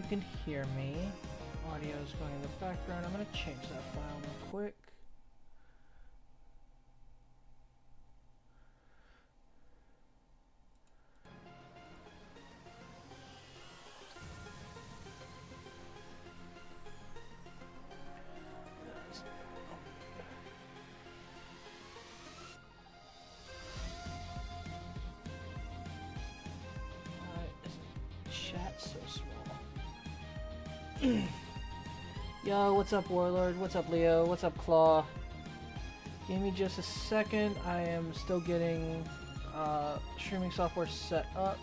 you can hear me. Audio is going in the background. I'm going to change that file real quick. Chat so small. Yo, what's up, Warlord? What's up, Leo? What's up, Claw? Give me just a second. I am still getting streaming software set up,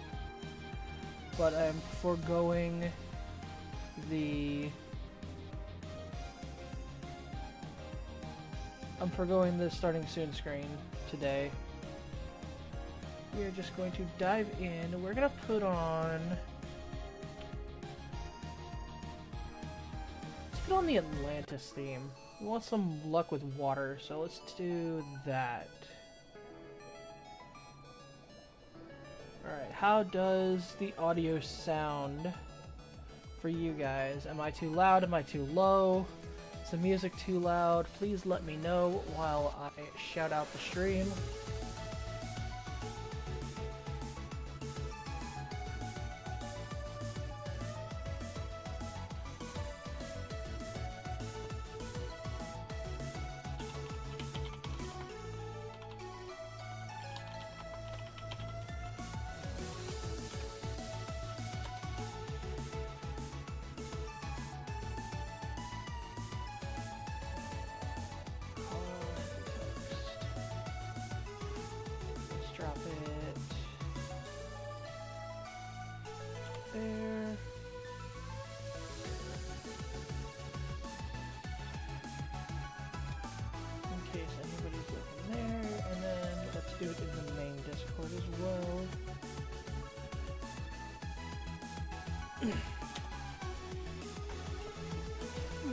but I'm foregoing the starting soon screen today. We are just going to dive in. We're gonna put on. Let's put on the Atlantis theme. We want some luck with water, so let's do that. Alright, how does the audio sound for you guys? Am I too loud? Am I too low? Is the music too loud? Please let me know while I shout out the stream.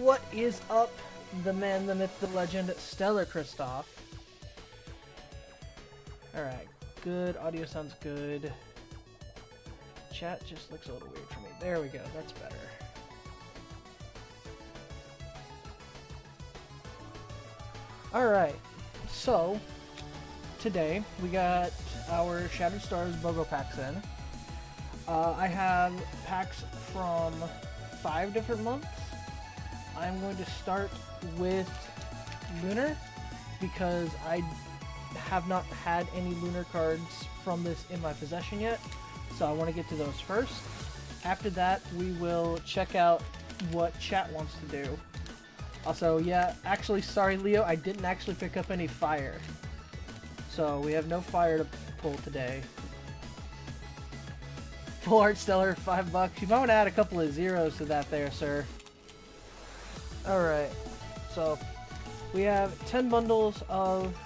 What is up, the man, the myth, the legend, Stellar Christoph? Alright, good. Audio sounds good. Chat just looks a little weird for me. There we go, that's better. Alright, so today we got our Shattered Stars BOGO packs in. I have packs from 5 different months. I'm going to start with Lunar because I have not had any Lunar cards from this in my possession yet, so I want to get to those first. After that, we will check out what chat wants to do. Also, yeah, actually, sorry Leo, I didn't actually pick up any fire. So we have no fire to pull today. Full Art Stellar, $5. You might want to add a couple of zeros to that there, sir. Alright, so we have 10 bundles of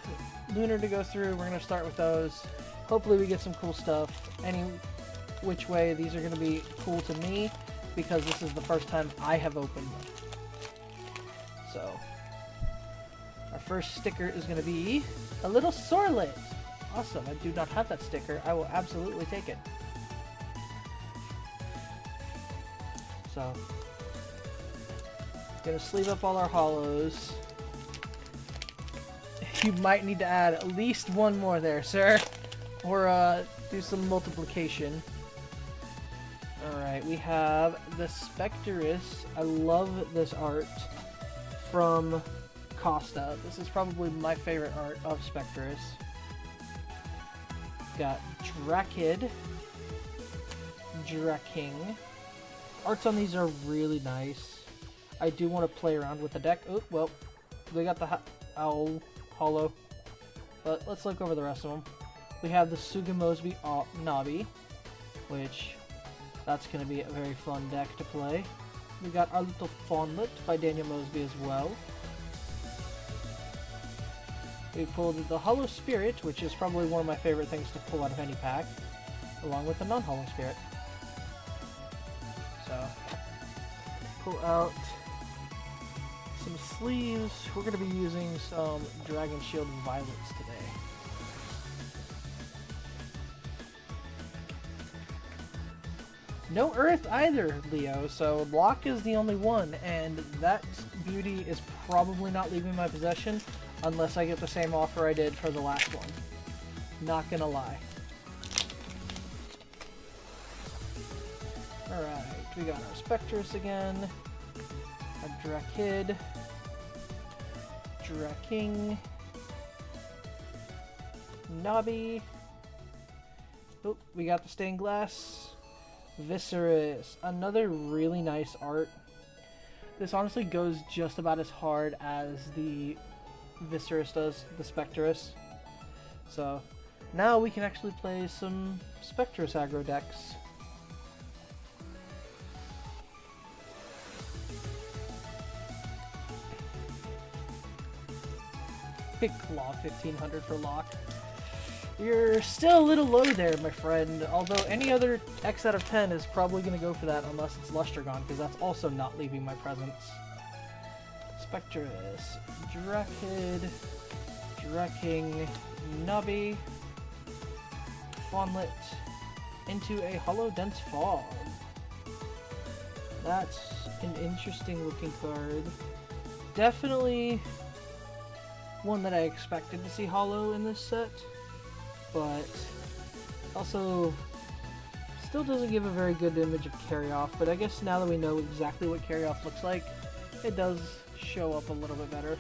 Lunar to go through. We're going to start with those. Hopefully we get some cool stuff. Any which way, these are going to be cool to me because this is the first time I have opened them. So, our first sticker is going to be a little Sorlet. Awesome, I do not have that sticker. I will absolutely take it. So, gonna sleeve up all our hollows. You might need to add at least one more there, sir. Or do some multiplication. Alright, we have the Spectress. I love this art from Costa. This is probably my favorite art of Spectress. Got Drakid. Draking. Arts on these are really nice. I do want to play around with the deck. Oh, well, they got the Owl Hollow. But let's look over the rest of them. We have the Sugamosby Nabi, which that's going to be a very fun deck to play. We got our little Fawnlet by Daniel Mosby as well. We pulled the Hollow Spirit, which is probably one of my favorite things to pull out of any pack, along with the non-Hollow Spirit. So, pull out some sleeves. We're going to be using some Dragon Shield Violets today. No Earth either, Leo, so Lock is the only one, and that beauty is probably not leaving my possession unless I get the same offer I did for the last one. Not gonna lie. Alright, we got our Spectrus again, our Drakid, Draking, Nobby. Oh, we got the stained glass. Viscerus, another really nice art. This honestly goes just about as hard as the Viscerus does, the Spectrus. So now we can actually play some Spectrus aggro decks. Big Claw 1500 for Lock. You're still a little low there, my friend, although any other X out of 10 is probably going to go for that unless it's Lustragon, because that's also not leaving my presence. Spectrus, Drakid, Draking, Nubby, Fawnlet, into a Hollow Dense Fog. That's an interesting looking card. Definitely one that I expected to see Hollow in this set, but also still doesn't give a very good image of Carry-Off, but I guess now that we know exactly what Carry-Off looks like, it does show up a little bit better.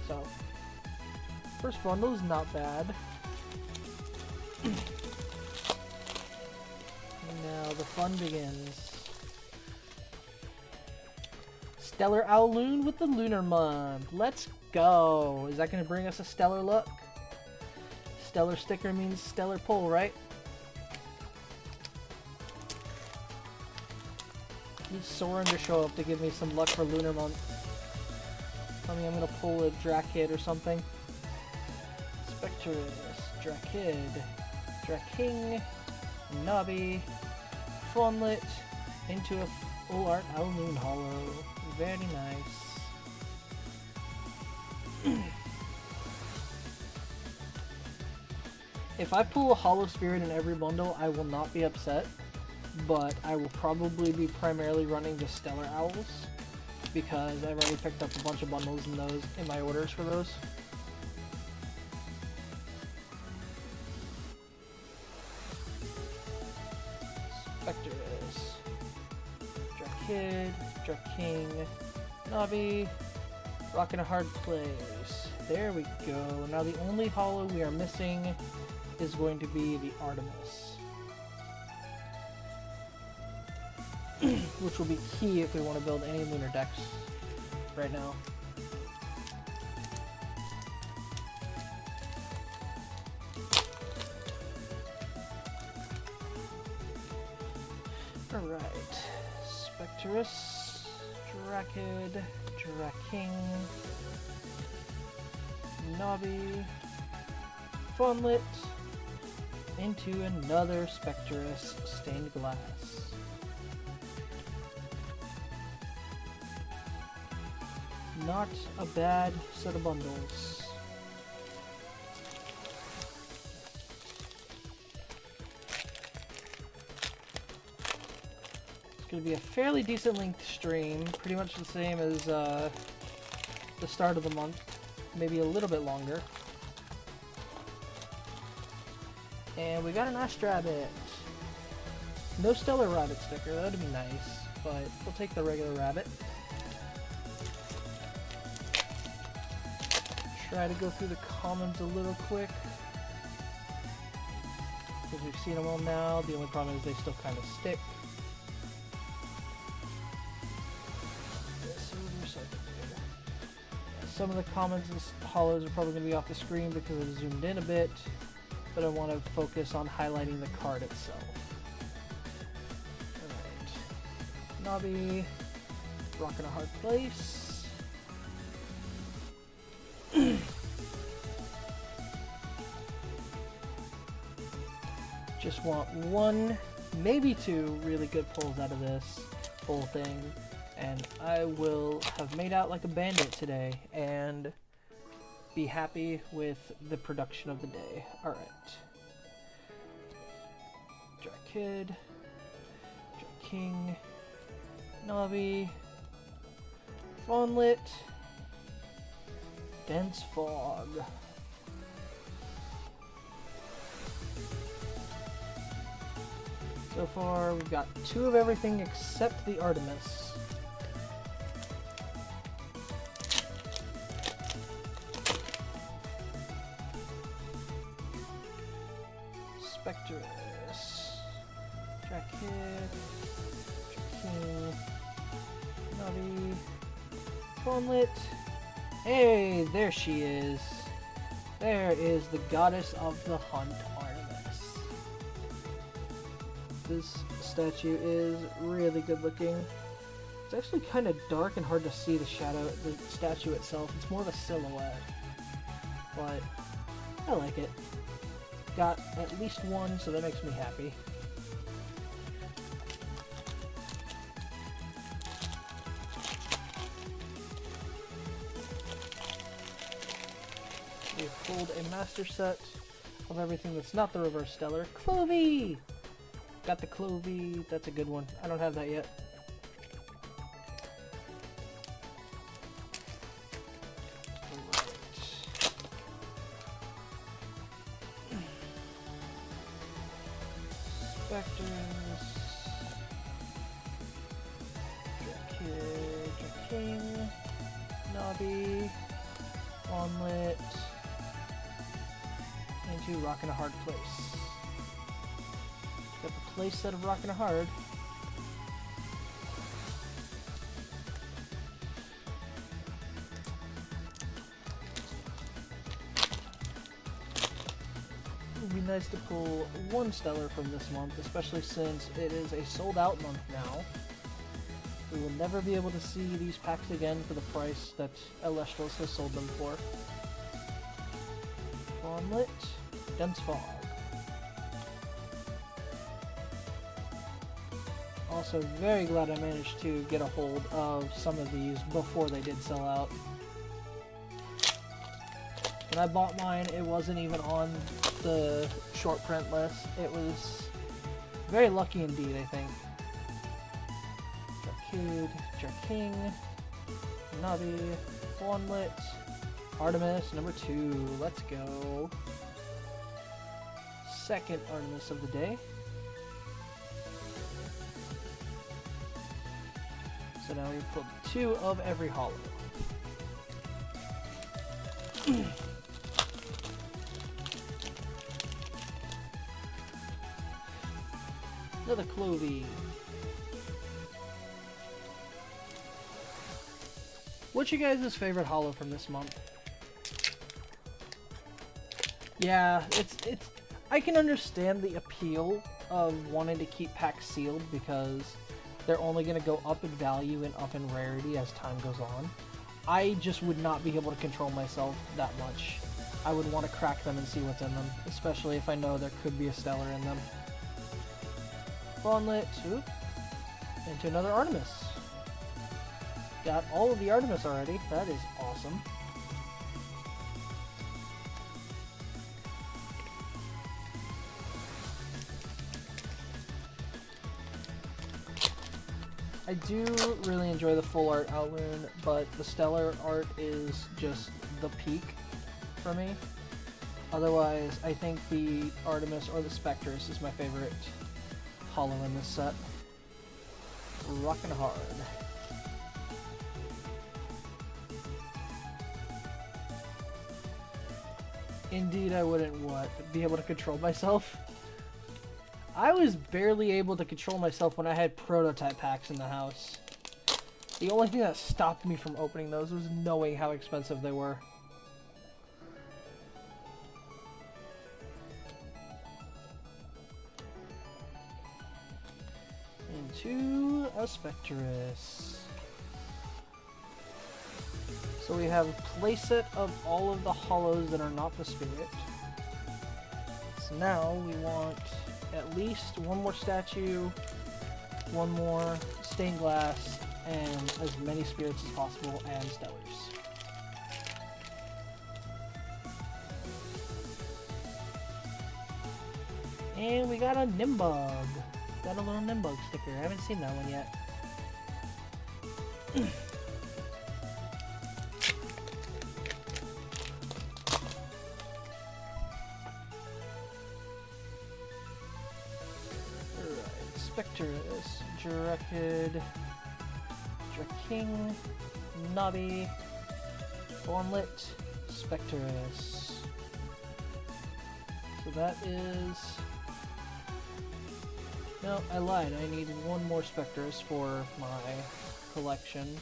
So, first bundle is not bad. Now the fun begins. Stellar Owloon with the Lunar Month. Let's go! Is that going to bring us a stellar luck? Stellar sticker means stellar pull, right? Need Soren to show up to give me some luck for Lunar Month. Tell me I'm gonna pull a Drakid or something. Spectrus, Drakid, Draking, Nobby, Fawnlet, into a full art Owloon Hollow. Very nice. If I pull a Hollow Spirit in every bundle, I will not be upset, but I will probably be primarily running the Stellar Owls, because I've already picked up a bunch of bundles in those in my orders for those. Spectrus, Drakid, Draking, Nobby, rocking a hard place. There we go. Now the only hollow we are missing is going to be the Artemis, which will be key if we want to build any lunar decks right now. Alright, Spectrus, Drakid, Draking, Nobby, Fawnlet, into another Spectrus stained glass. Not a bad set of bundles. It's going to be a fairly decent length stream, pretty much the same as the start of the month, maybe a little bit longer. And we got an Astrabbit. No Stellar Rabbit sticker, that'd be nice, but we'll take the regular rabbit. Try to go through the commons a little quick, because we've seen them all now. The only problem is they still kind of stick. Some of the commons and hollows are probably going to be off the screen because I've zoomed in a bit, but I want to focus on highlighting the card itself. Alright. Nobby, rocking a hard place. Just want one, maybe two really good pulls out of this whole thing, and I will have made out like a bandit today and be happy with the production of the day. Alright. Drakid, King, Navi, Fawnlit, Dense Fog. So far, we've got 2 of everything except the Artemis. Spectrus, Jackhead, King, Navi, Fawnlit. Hey, there she is. There is the goddess of the hunt, Artemis. This statue is really good looking. It's actually kind of dark and hard to see the statue itself. It's more of a silhouette, but I like it. Got at least 1, so that makes me happy. We pulled a master set of everything that's not the reverse stellar. Clovey! Got the Clovey. That's a good one. I don't have that yet. Spectres, Jackhead, King, Navi, Fawnlit, into Rockin' a Hard Place. Got the place set of Rockin' a Hard. It would be nice to pull 1 stellar from this month, especially since it is a sold out month now. We will never be able to see these packs again for the price that Elestrals has sold them for. Fawnlit, Dense Fog. Also very glad I managed to get a hold of some of these before they did sell out. When I bought mine, it wasn't even on the short print list. It was very lucky indeed, I think. Jackhead, King, Navi, Fawnlit, Artemis, number 2. Let's go. Second Artemis of the day. So now we've pulled 2 of every hollow. Another Clovey. What's your guys' favorite hollow from this month? Yeah, it's I can understand the appeal of wanting to keep packs sealed because they're only going to go up in value and up in rarity as time goes on. I just would not be able to control myself that much. I would want to crack them and see what's in them, especially if I know there could be a stellar in them. Fawnlit, into another Artemis. Got all of the Artemis already. That is awesome. I do really enjoy the full art Outloon, but the stellar art is just the peak for me. Otherwise, I think the Artemis or the Spectrus is my favorite hollow in this set. Rockin' hard. Indeed, I wouldn't be able to control myself. I was barely able to control myself when I had prototype packs in the house. The only thing that stopped me from opening those was knowing how expensive they were. Into a Spectrus. So we have a playset of all of the hollows that are not the spirit. So now we want at least 1 more statue, 1 more stained glass, and as many spirits as possible, and stellars. And we got a Nimbug. got a little Nimbug sticker. I haven't seen that one yet. Alright, Spectrus, Jurakid, Draking, Nobby, Formlet, Spectrus. So that is... No, I lied. I need one more Spectrus for my collection.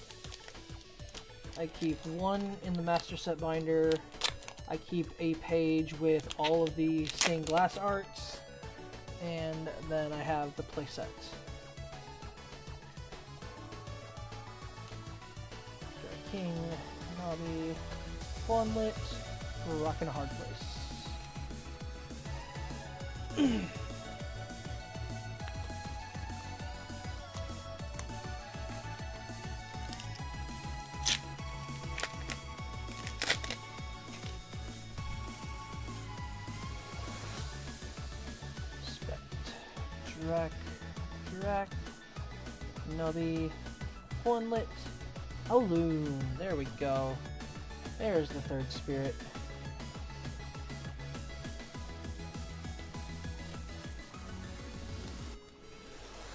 I keep one in the Master Set binder. I keep a page with all of the stained glass arts. And then I have the playset. King, Nobby, Formlet, Rockin' a Hard Place. Drak, Nobby, Hornlet, Aloon. There we go. There's the third spirit.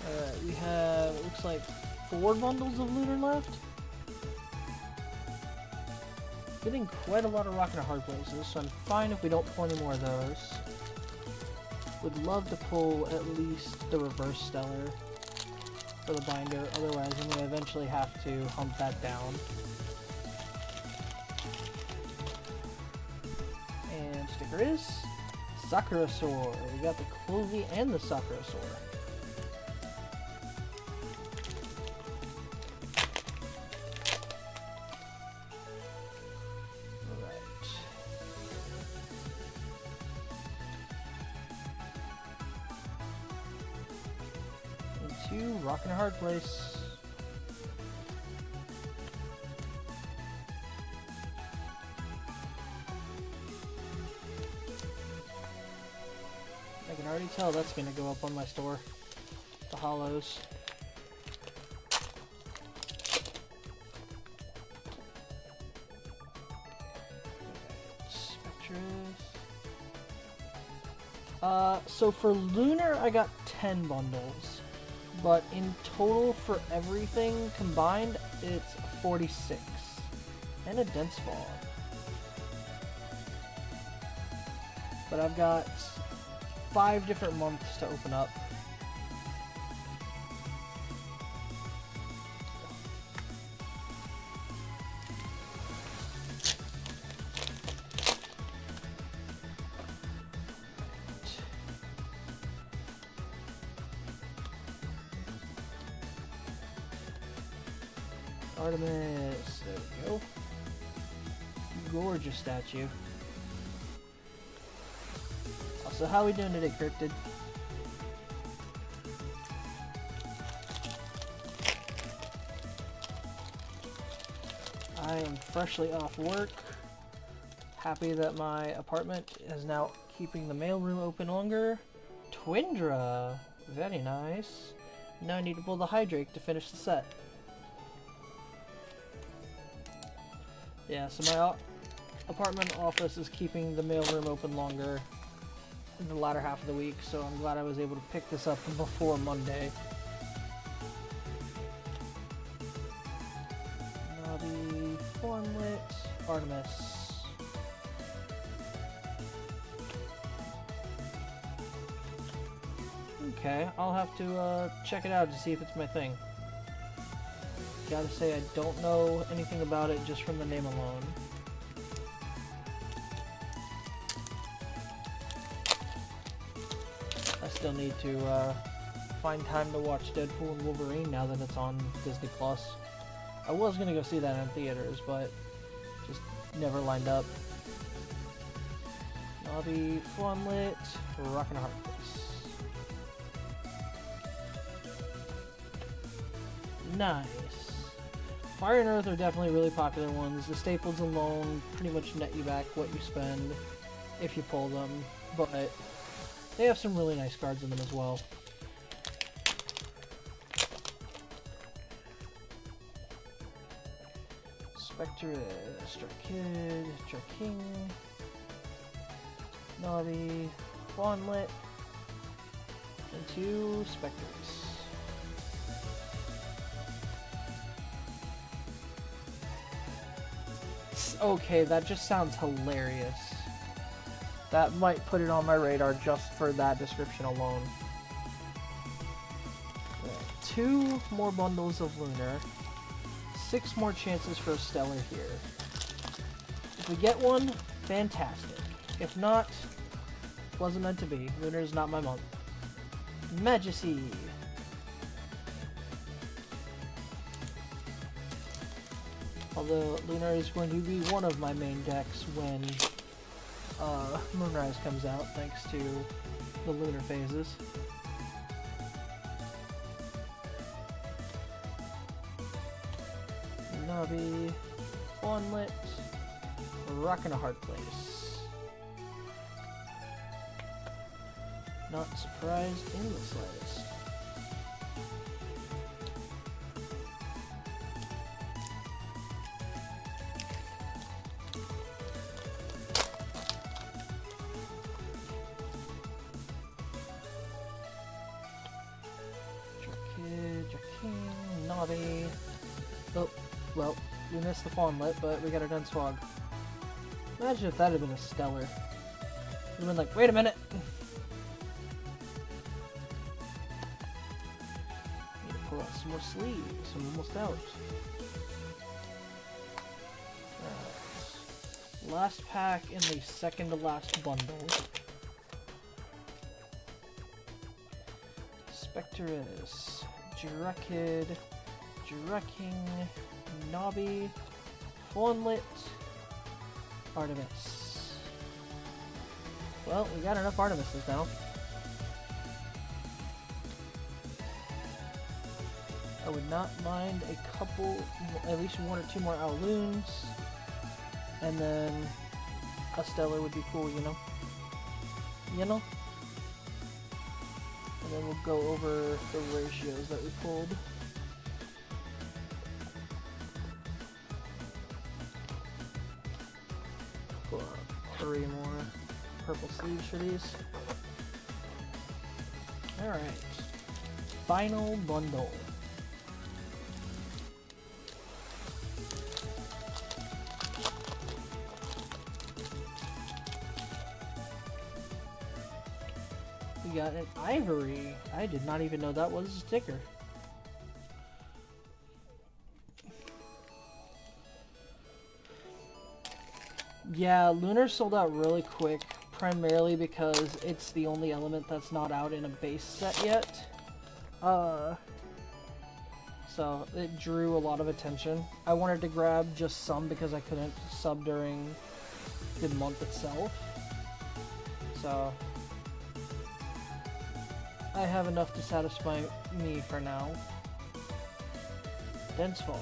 Alright, we have, it looks like 4 bundles of Lunar left. Getting quite a lot of Rockin' a Hard Places, so I'm fine if we don't pull any more of those. Would love to pull at least the Reverse Stellar for the binder, otherwise I'm going to eventually have to hump that down. And sticker is Sakurasaur. We got the Clovey and the Sakurasaur. Rockin' a Hard Place. I can already tell that's gonna go up on my store. The hollows. Spectrus. So for Lunar, I got 10 bundles. But in total for everything combined, it's 46. And a Dense Fog. But I've got 5 different months to open up. Artemis, there we go. Gorgeous statue. Also, how are we doing today, Cryptid? I am freshly off work. Happy that my apartment is now keeping the mailroom open longer. Twindra, very nice. Now I need to pull the Hydrake to finish the set. Yeah, so my apartment office is keeping the mailroom open longer in the latter half of the week, so I'm glad I was able to pick this up before Monday. Nobby, Formlet, Artemis. Okay, I'll have to check it out to see if it's my thing. Gotta say, I don't know anything about it just from the name alone. I still need to find time to watch Deadpool and Wolverine now that it's on Disney+. I was gonna go see that in theaters, but just never lined up. Nobby, Formlet, Rockin' a Hard Place. Nice. Fire and Earth are definitely really popular ones. The staples alone pretty much net you back what you spend if you pull them, but they have some really nice cards in them as well. Spectrus, Drakid, Draking, Navi, Fawnlit, and 2 Spectres. Okay, that just sounds hilarious. That might put it on my radar just for that description alone. 2 more bundles of Lunar. 6 more chances for a Stellar here. If we get one, fantastic. If not, wasn't meant to be. Lunar is not my month. Majesty. Although Lunar is going to be one of my main decks when Moonrise comes out, thanks to the Lunar phases. Navi, Fawnlit, Rockin' a Hard Place. Not surprised in the slightest. Navi. Oh, well, we missed the Fawnlit, but we got our Dunsfog. Imagine if that had been a Stellar. We'd have been like, wait a minute! Need to pull out some more sleeves. I'm almost out. Alright. Last pack in the second to last bundle. Spectrus, Drakid, Draking, Navi, Fawnlit, Artemis. Well, we got enough Artemises now. I would not mind a couple, at least 1 or 2 more Owloons, and then a Stellar would be cool, you know? You know? And then we'll go over the ratios that we pulled. Pull out 3 more purple sleeves for these. Alright. Final bundle. We got an Ivory. I did not even know that was a sticker. Yeah, Lunar sold out really quick, primarily because it's the only element that's not out in a base set yet. So it drew a lot of attention. I wanted to grab just some because I couldn't sub during the month itself. So I have enough to satisfy me for now. Dense Fog.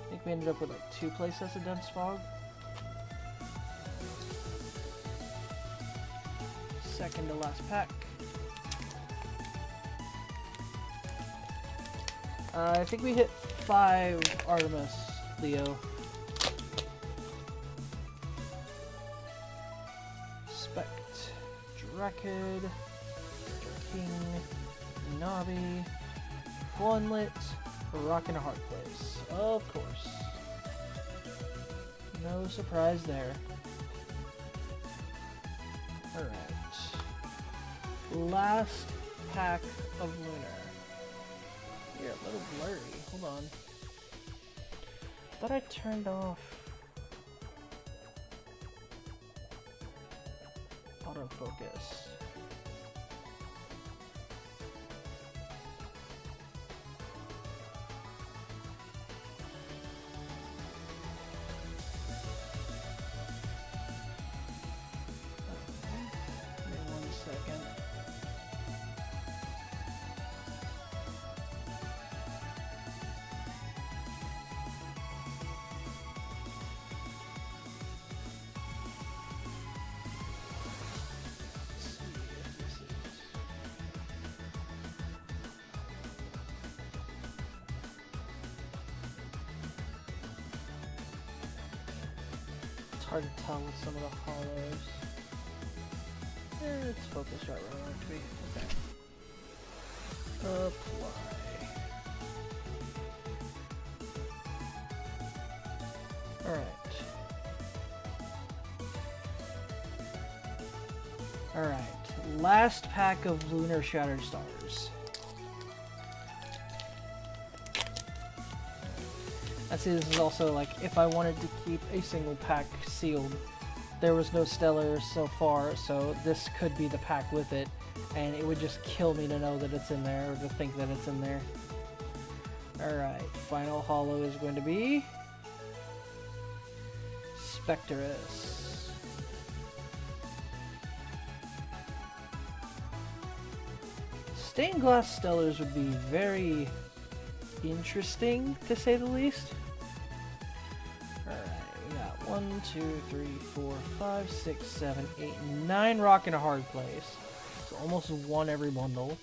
I think we ended up with like 2 playsets of Dense Fog. Second to last pack. I think we hit 5 Artemis, Leo. Spect, Drakid, King, Navi, Fawnlit, Rockin' a Hard Place. Of course. No surprise there. Alright. Last pack of Lunar. You're a little blurry. Hold on. Thought I turned off autofocus. Give me 1 second. hard to tell with some of the hollows. It's focused right where I want it to be. Okay. Apply. Alright. Alright. Last pack of Lunar Shattered Stars. I see this is also like if I wanted to keep a single pack sealed. There was no stellar so far, so this could be the pack with it, and it would just kill me to know that it's in there, or to think that it's in there. Alright, final holo is going to be Spectrus. Stained glass stellars would be very interesting, to say the least. Alright, we got 1, 2, 3, 4, 5, 6, 7, 8, 9 rock in a hard place. So almost one every bundle.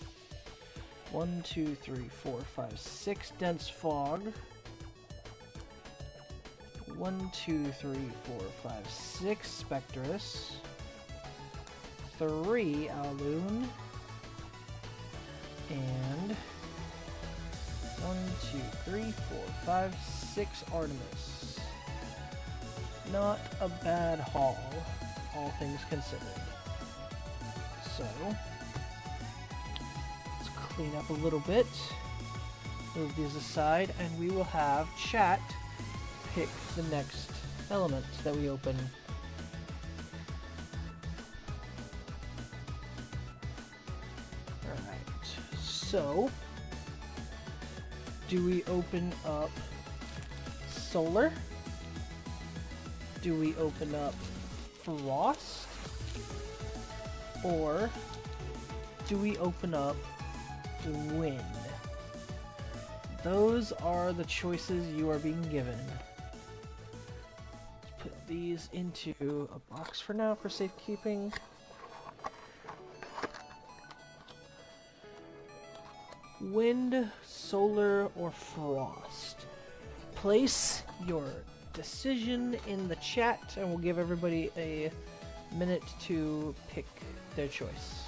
1, 2, 3, 4, 5, 6 dense fog. 1, 2, 3, 4, 5, 6 Spectrus. 3 Aloon. And 1, 2, 3, 4, 5, 6 Artemis. Not a bad haul, all things considered. So, let's clean up a little bit, move these aside, and we will have chat pick the next element that we open. Alright, so, do we open up Solar? Do we open up Frost? Or do we open up Wind? Those are the choices you are being given. Let's put these into a box for now for safekeeping. Wind, Solar, or Frost? Place your decision in the chat, and we'll give everybody a minute to pick their choice.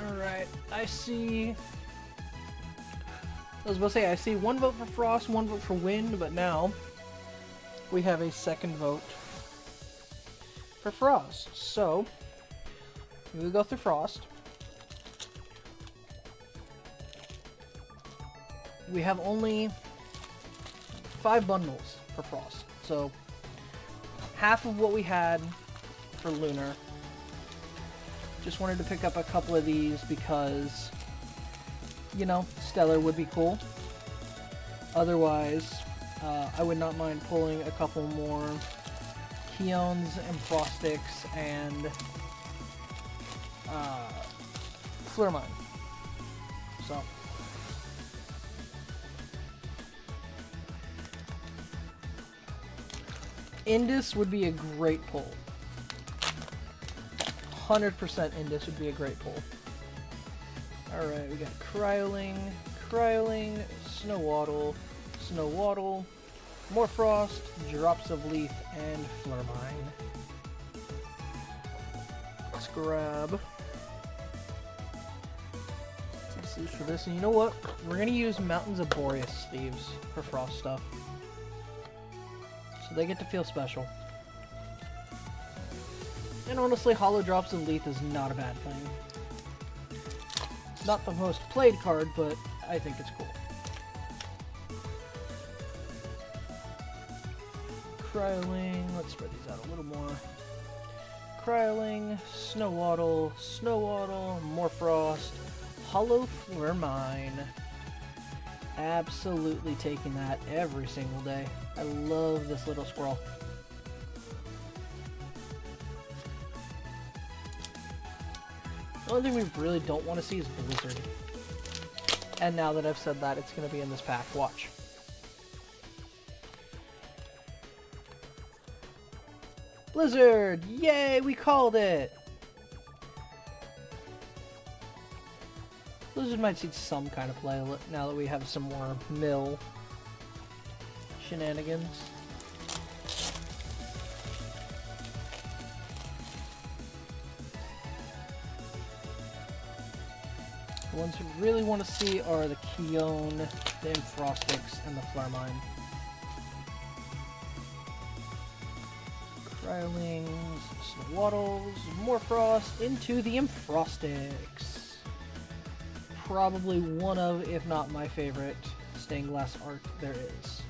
Alright, I see... I was about to say, I see one vote for Frost, one vote for Wind, but now we have a second vote for Frost. So, we go through Frost. We have only 5 bundles for Frost. So, half of what we had for Lunar. Just wanted to pick up a couple of these because, you know, Stellar would be cool. Otherwise, I would not mind pulling a couple more Keons and Frostics and Flurmine. So, Indus would be a great pull. 100% Indus would be a great pull. Alright, we got Cryoling, Snowaddle, more Frost, Drops of Leaf, and Flurmine. Let's grab some sleeves for this, and you know what? We're going to use Mountains of Boreas sleeves for Frost stuff. So they get to feel special. And honestly, Hollow Drops of Leaf is not a bad thing. It's not the most played card, but I think it's cool. Cryoling, let's spread these out a little more. Cryoling, Snowaddle, Snowaddle, Morfrost, Hollow Flurmine. Absolutely taking that every single day. I love this little squirrel. The only thing we really don't want to see is Blizzard. And now that I've said that, it's going to be in this pack. Watch. Blizzard! Yay, we called it! Blizzard might see some kind of play now that we have some more mill shenanigans. The ones we really want to see are the Keone, the Infrostix, and the Flurmine. Crylings, Snowaddles, Morfrost into the Infrostix. Probably one of, if not my favorite, stained glass art there is.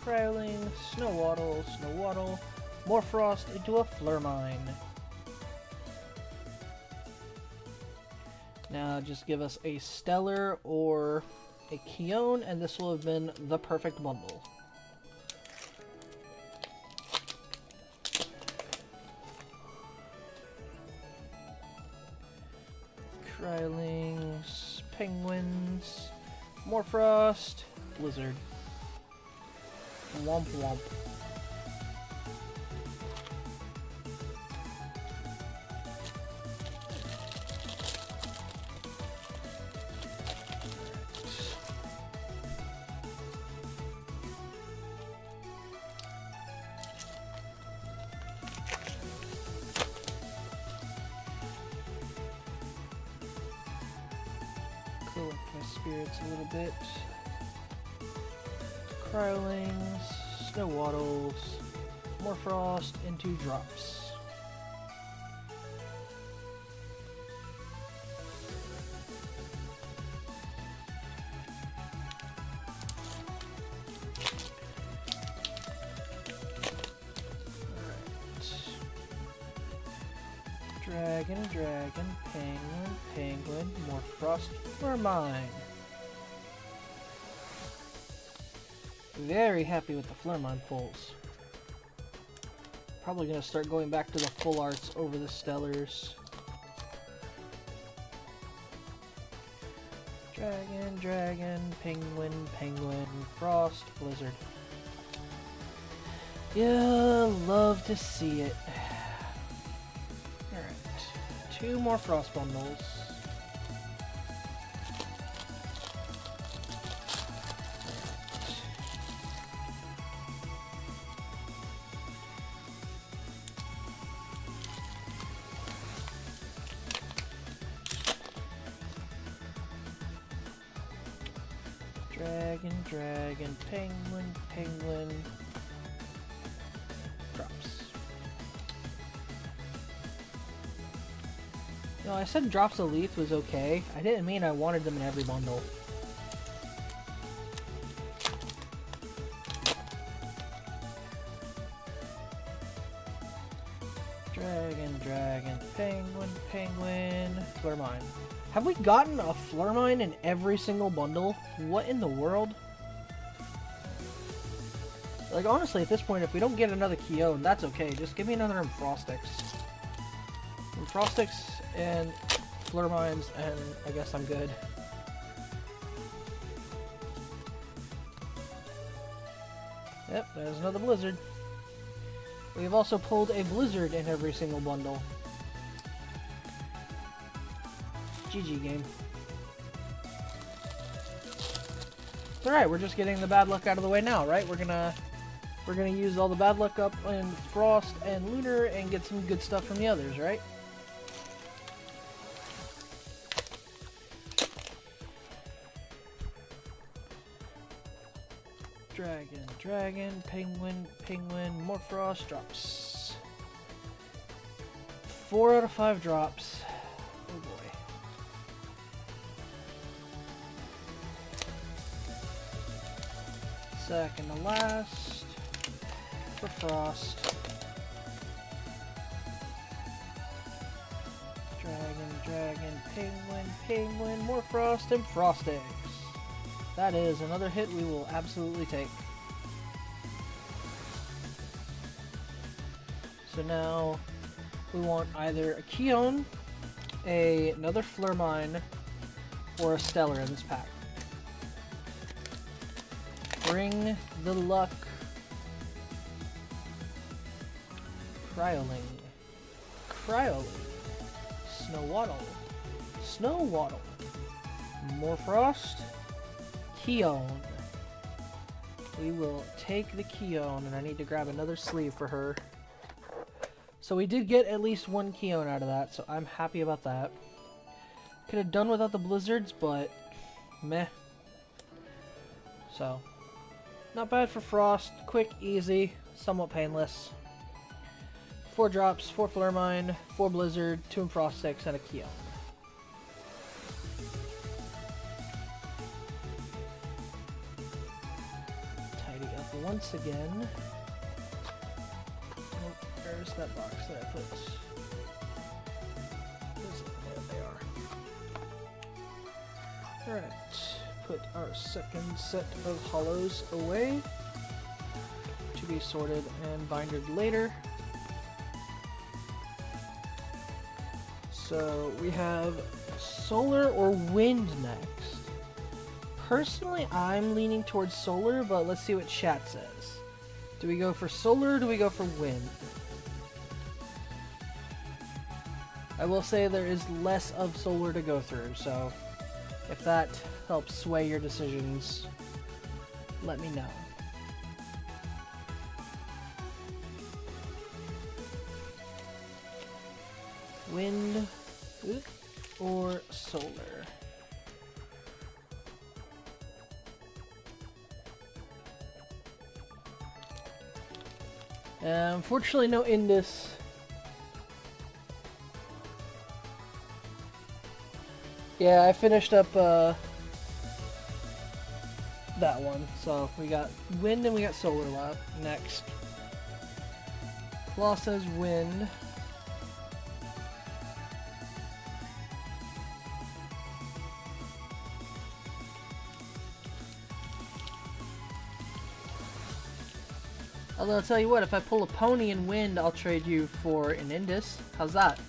Cryoling, Snowaddle, Morfrost into a Flurmine. Now just give us a Stellar or a Keone, and this will have been the perfect bundle. Crylings, Penguins, Morfrost, Blizzard. Womp womp. Collect my spirits a little bit. Crylings, Snowaddles, Morfrost into drops. Dragon, Penguin, Morfrost, Flurmine. Very happy with the Flurmine pulls. Probably gonna start going back to the full arts over the Stellars. Dragon, Penguin, Frost, Blizzard. Yeah, love to see it. Alright, 2 more Frost bundles. Dragon, Penguin, drops. No, I said drops of Leaf was okay. I didn't mean I wanted them in every bundle. Dragon, Penguin, Flurmine. Have we gotten a Flurmine in every single bundle? What in the world? Like, honestly, at this point, if we don't get another Keone, that's okay. Just give me another Infrostix. Infrostix and Flurmines, and I guess I'm good. Yep, there's another Blizzard. We've also pulled a Blizzard in every single bundle. GG game. It's alright, we're just getting the bad luck out of the way now, right? We're gonna use all the bad luck up in Frost and Lunar and get some good stuff from the others, right? Dragon, dragon, penguin, penguin, more frost drops. 4 out of 5 drops. Oh boy. Second to last for frost. Dragon, dragon, penguin, penguin, more frost, and frost eggs. That is another hit we will absolutely take. So now we want either a Keon, another Flurmine, or a Stellar in this pack. Bring the luck. Cryoling. Cryoling. Snowwaddle. Snowwaddle. Morfrost. Keon. We will take the Keon, and I need to grab another sleeve for her. So we did get at least one Keon out of that, so I'm happy about that. Could have done without the blizzards, but meh. So, not bad for Frost. Quick, easy, somewhat painless. 4 drops, 4 Flurmine, 4 Blizzard, 2 Frost 6, and a Keon. Tidy up once again. Oh, there's that box that I put. There they are. Alright. Put our second set of hollows away to be sorted and bindered later. So we have solar or wind next. Personally, I'm leaning towards solar, but let's see what chat says. Do we go for solar or do we go for wind? I will say there is less of solar to go through, so if that helps sway your decisions, let me know. Wind or solar? Unfortunately, no Indus. Yeah, I finished up that one. So we got wind and we got solar left next. Claw says wind. Although I'll tell you what, if I pull a pony in wind, I'll trade you for an Indus. How's that?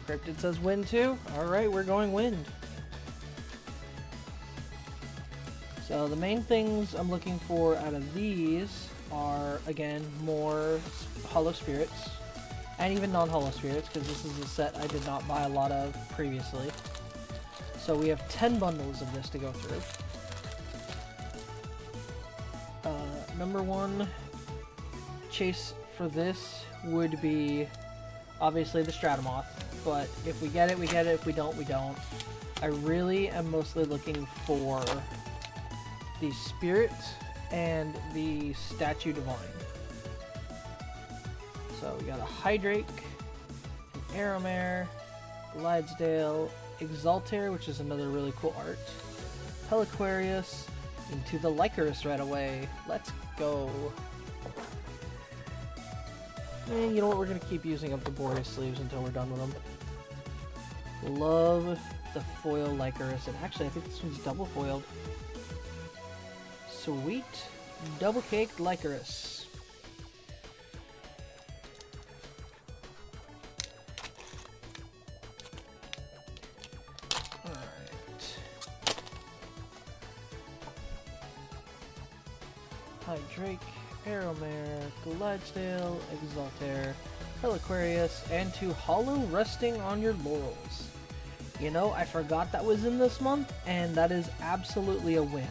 Cryptid says wind too. Alright, we're going wind. So the main things I'm looking for out of these are, again, more Hollow Spirits. And even non-Hollow Spirits, because this is a set I did not buy a lot of previously. So we have 10 bundles of this to go through. Number one chase for this would be obviously the Stratomoth, but if we get it, we get it. If we don't, we don't. I really am mostly looking for the Spirit and the Statue Divine. So we got a Hydrake, an Aeromare, Glidesdale, Exaltair, which is another really cool art, Heliquarius, into the Lycaris right away. Let's go. And you know what? We're going to keep using up the Boreas sleeves until we're done with them. Love the foil Lycaris. And actually, I think this one's double foiled. Sweet. Double caked Lycaris. Hydrake, Aeromare, Glidesdale, Exaltair, Heliquarius, and to Hollow Resting on Your Laurels. You know, I forgot that was in this month, and that is absolutely a win.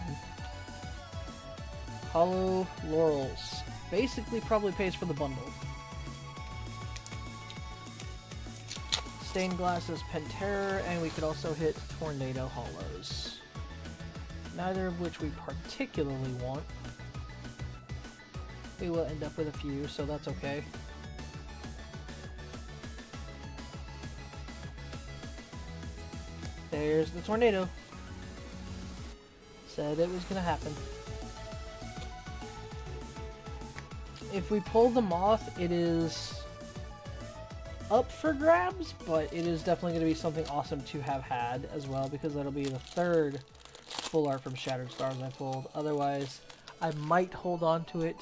Hollow Laurels. Basically probably pays for the bundle. Stained Glass is Penterror, and we could also hit Tornado Hollows. neither of which we particularly want. We will end up with a few, so that's okay. There's the tornado. Said it was gonna happen. If we pull the moth, it is up for grabs, but it is definitely going to be something awesome to have had as well, because that'll be the third full art from Shattered Stars I pulled. Otherwise, I might hold on to it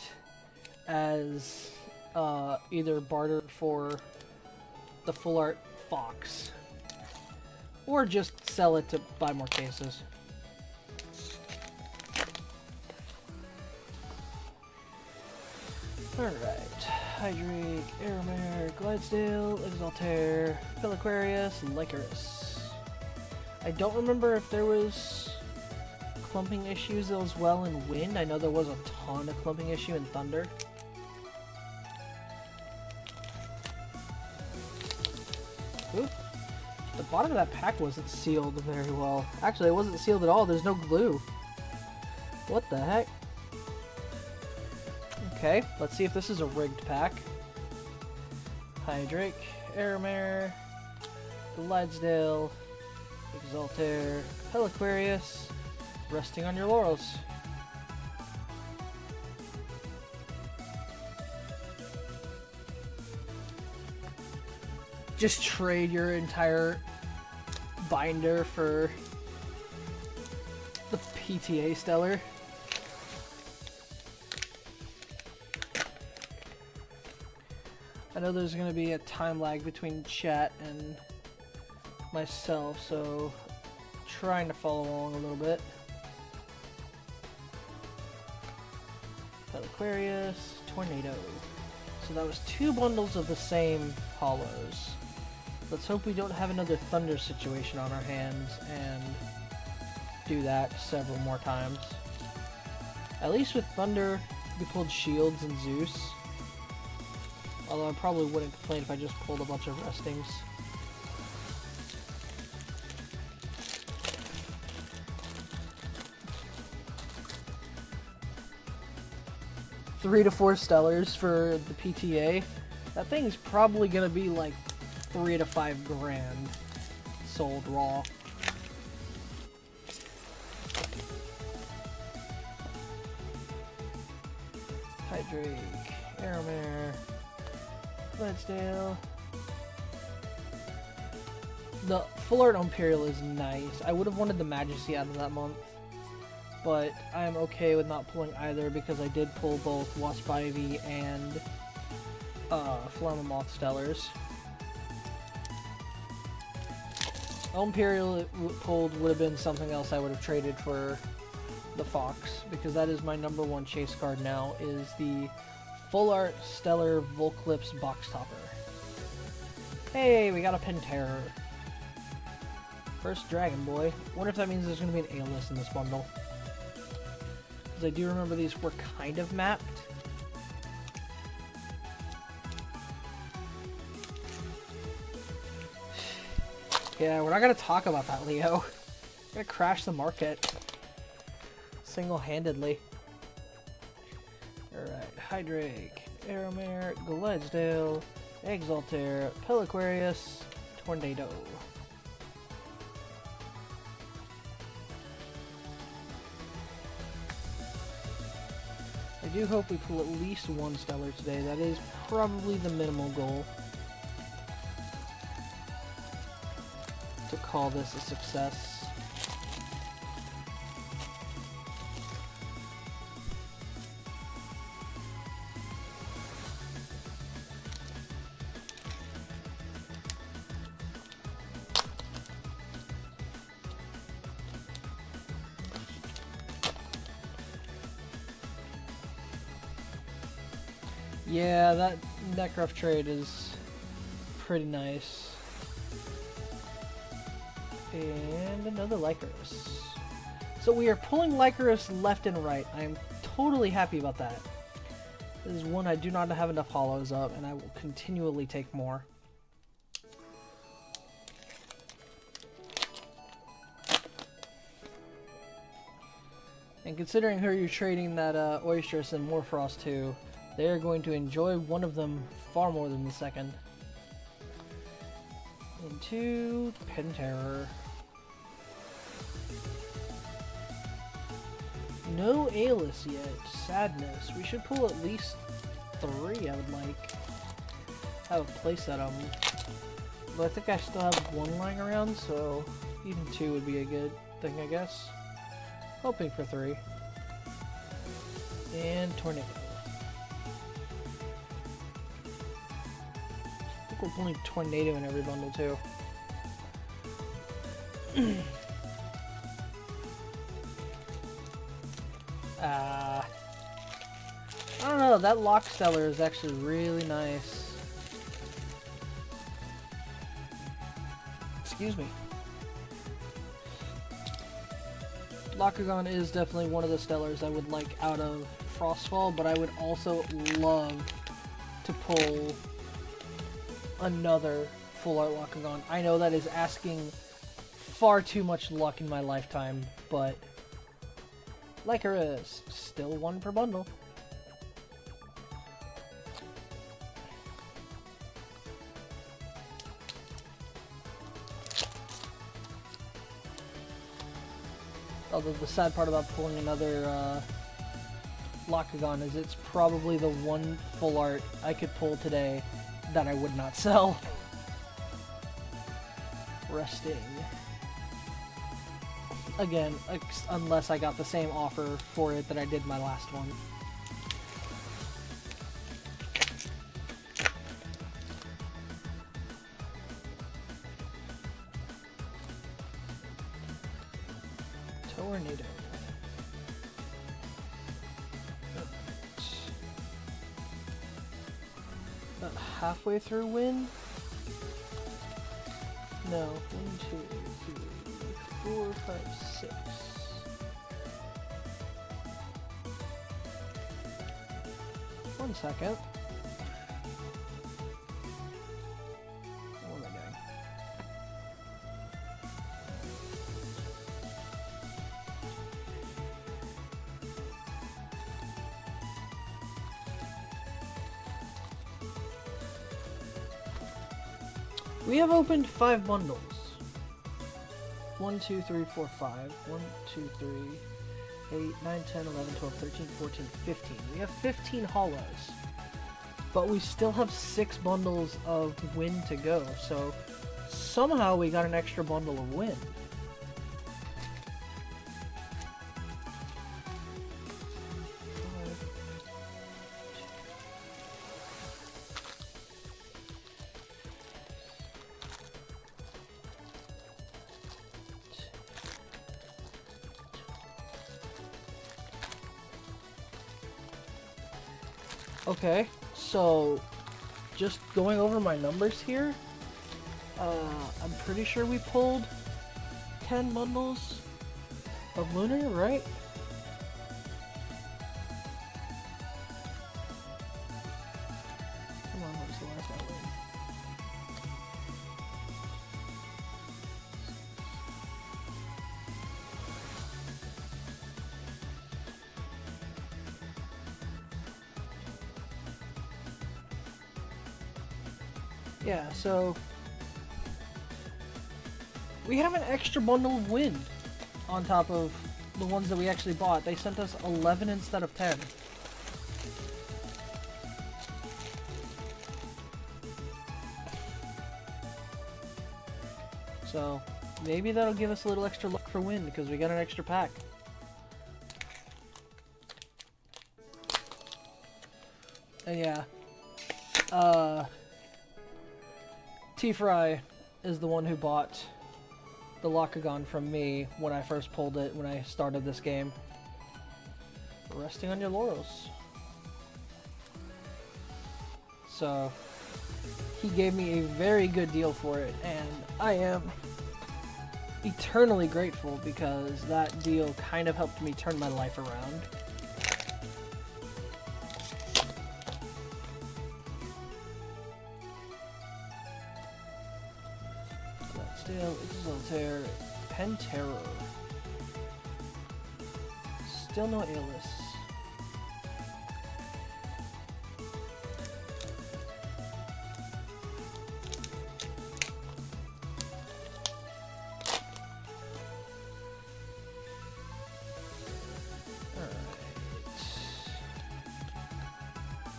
as either barter for the full art Fox, or just sell it to buy more cases. Alright, Hydrake, Aeromare, Glidesdale, Exaltair, Peliquarius, Lycaris. I don't remember if there was clumping issues as well in Wind. I know there was a ton of clumping issue in Thunder. Oop. The bottom of that pack wasn't sealed very well. Actually, it wasn't sealed at all. There's no glue. What the heck? Okay, let's see if this is a rigged pack. Hydrake, Aeromare, Glidesdale, Exaltair, Peliquarius, resting on your laurels. Just trade your entire binder for the PTA Stellar. I know there's going to be a time lag between chat and myself, so trying to follow along a little bit. Peliquarius, Tornado. So that was 2 bundles of the same hollows. Let's hope we don't have another Thunder situation on our hands and do that several more times. At least with Thunder, we pulled Shields and Zeus. Although I probably wouldn't complain if I just pulled a bunch of Restings. $3 to 4 Stellars for the PTA. That thing's probably gonna be like 3 to 5 grand sold raw. Hydrake, Aeromare, Glidesdale. The full art Imperial is nice. I would have wanted the Majesty out of that month, but I am okay with not pulling either because I did pull both Wasp Ivy and Flammoth Stellars. Imperial it pulled would have been something else I would have traded for the Fox, because that is my #1 chase card now, is the Full Art Stellar Volclipse Box Topper. Hey, we got a Penterror. First Dragon Boy. Wonder if that means there's going to be an A-list in this bundle. Because I do remember these were kind of mapped. Yeah, we're not going to talk about that, Leo. We're going to crash the market. Single-handedly. Alright, Hydrake, Aeromare, Glidesdale, Exaltair, Peliquarius, Tornado. I do hope we pull at least 1 Stellar today. That is probably the minimal goal to call this a success. Yeah, that Necrof trade is pretty nice. And another Lycaris. So we are pulling Lycaris left and right. I am totally happy about that. This is one I do not have enough hollows of, and I will continually take more. And considering who you're trading that Oysterus and Morfrost to, they're going to enjoy one of them far more than the second. Into Pen Terror. No Alis yet. Sadness. We should pull at least 3, I would like. Have a playset of them. But I think I still have 1 lying around, so even 2 would be a good thing, I guess. Hoping for 3. And Tornado. I think we're pulling Tornado in every bundle, too. I don't know, that Lock Stellar is actually really nice. Excuse me. Lockagon is definitely one of the Stellars I would like out of Frostfall, but I would also love to pull another full art Lockagon. I know that is asking far too much luck in my lifetime, but like her is still 1 per bundle. Although the sad part about pulling another Lockagon is it's probably the 1 full art I could pull today that I would not sell. Resting. Again, unless I got the same offer for it that I did my last one. Tornado. About halfway through win? No. 1, 2, 3, 4, 5, 6. One second. What am I doing? We have opened 5 bundles. 1, 2, 3, 4, 5. 1, 2, 3, 8, 9, 10, 11, 12, 13, 14, 15. We have 15 hollows. But we still have 6 bundles of wind to go, so somehow we got an extra bundle of wind. Okay, so just going over my numbers here, I'm pretty sure we pulled 10 bundles of Lunar, right? Come on, what's the last one? Yeah, so we have an extra bundle of wind on top of the ones that we actually bought. They sent us 11 instead of 10. So maybe that'll give us a little extra luck for wind because we got an extra pack. And yeah, T-Fry is the one who bought the Lockagon from me when I first pulled it when I started this game. Resting on your laurels. So he gave me a very good deal for it, and I am eternally grateful because that deal kind of helped me turn my life around. Still, Exaltair, Pen Terror. still no A-list.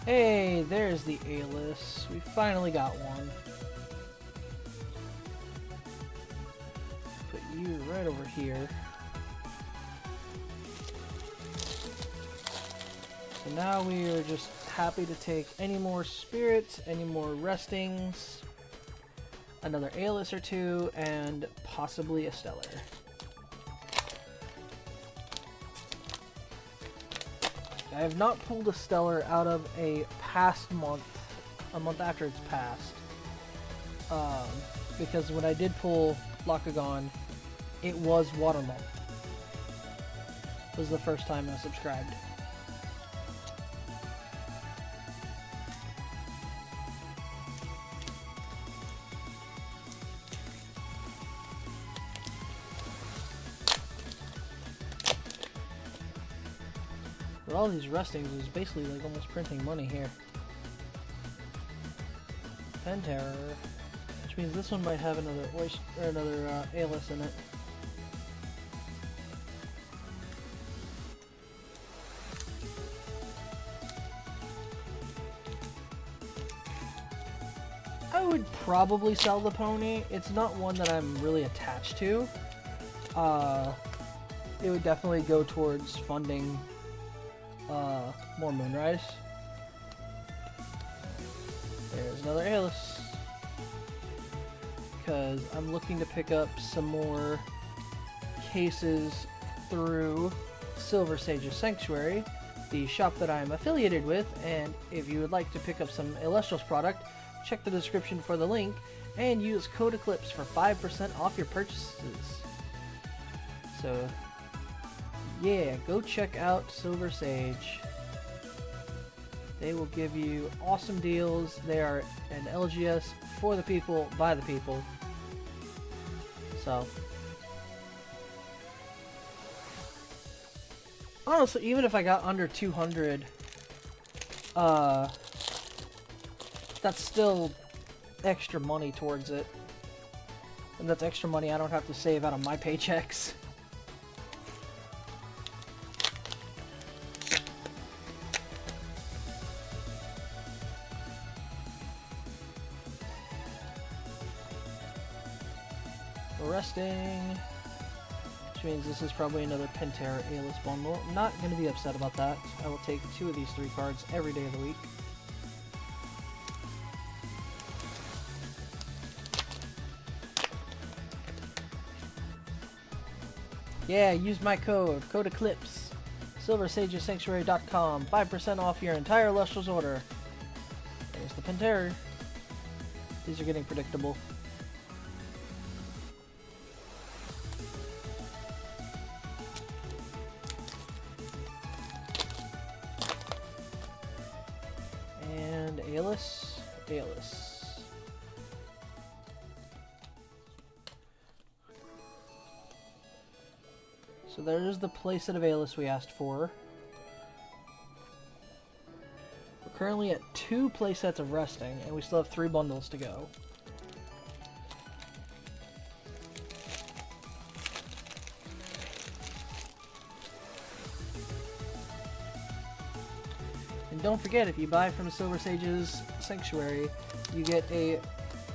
Hey, there's the A-list. We finally got one. Put you right over here. So now we are just happy to take any more spirits, any more restings, another A-list or two, and possibly a stellar. I have not pulled a stellar out of a past month, a month after it's passed. Because when I did pull Lakagon, it was Water Month. It was the first time I subscribed. But all these restings is basically like almost printing money here. Pen Terror, which means this one might have another oyster or another A-list in it. I would probably sell the pony. It's not one that I'm really attached to. It would definitely go towards funding more Moonrise. There's another A-list. Because I'm looking to pick up some more cases through Silver Sage's Sanctuary, the shop that I'm affiliated with, and if you would like to pick up some Elestrals product, check the description for the link, and use code Eclipse for 5% off your purchases. So yeah, go check out Silver Sage. They will give you awesome deals. They are an LGS for the people, by the people. So honestly, even if I got under 200, that's still extra money towards it. And that's extra money I don't have to save out of my paychecks. Resting, which means this is probably another Pantera A-list bundle. I'm not going to be upset about that. I will take 2 of these 3 cards every day of the week. Yeah, use my code Eclipse, silversagesanctuary.com, 5% off your entire Elestrals order. There's the Pantera. These are getting predictable. A-list. So there's the playset of A-list we asked for. We're currently at 2 playsets of resting, and we still have 3 bundles to go. And don't forget, if you buy from Silver Sage's Sanctuary, you get a...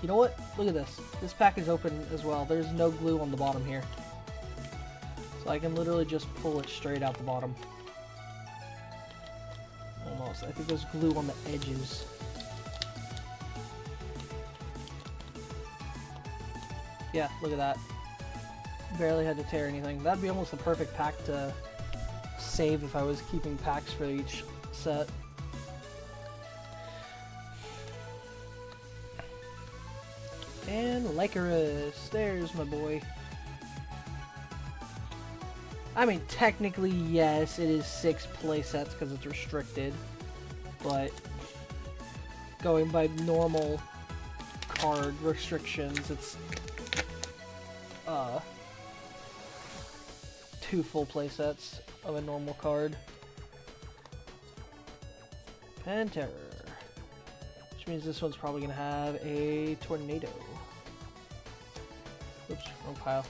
You know what? Look at this. This pack is open as well. There's no glue on the bottom here. So I can literally just pull it straight out the bottom. Almost. I think there's glue on the edges. Yeah, look at that. Barely had to tear anything. That'd be almost the perfect pack to save if I was keeping packs for each set. And Lycaris, there's my boy. I mean, technically, yes, it is 6 playsets because it's restricted, but going by normal card restrictions, it's 2 full playsets. of a normal card. Pantera. Which means this one's probably going to have a Tornado. Oops, wrong pile.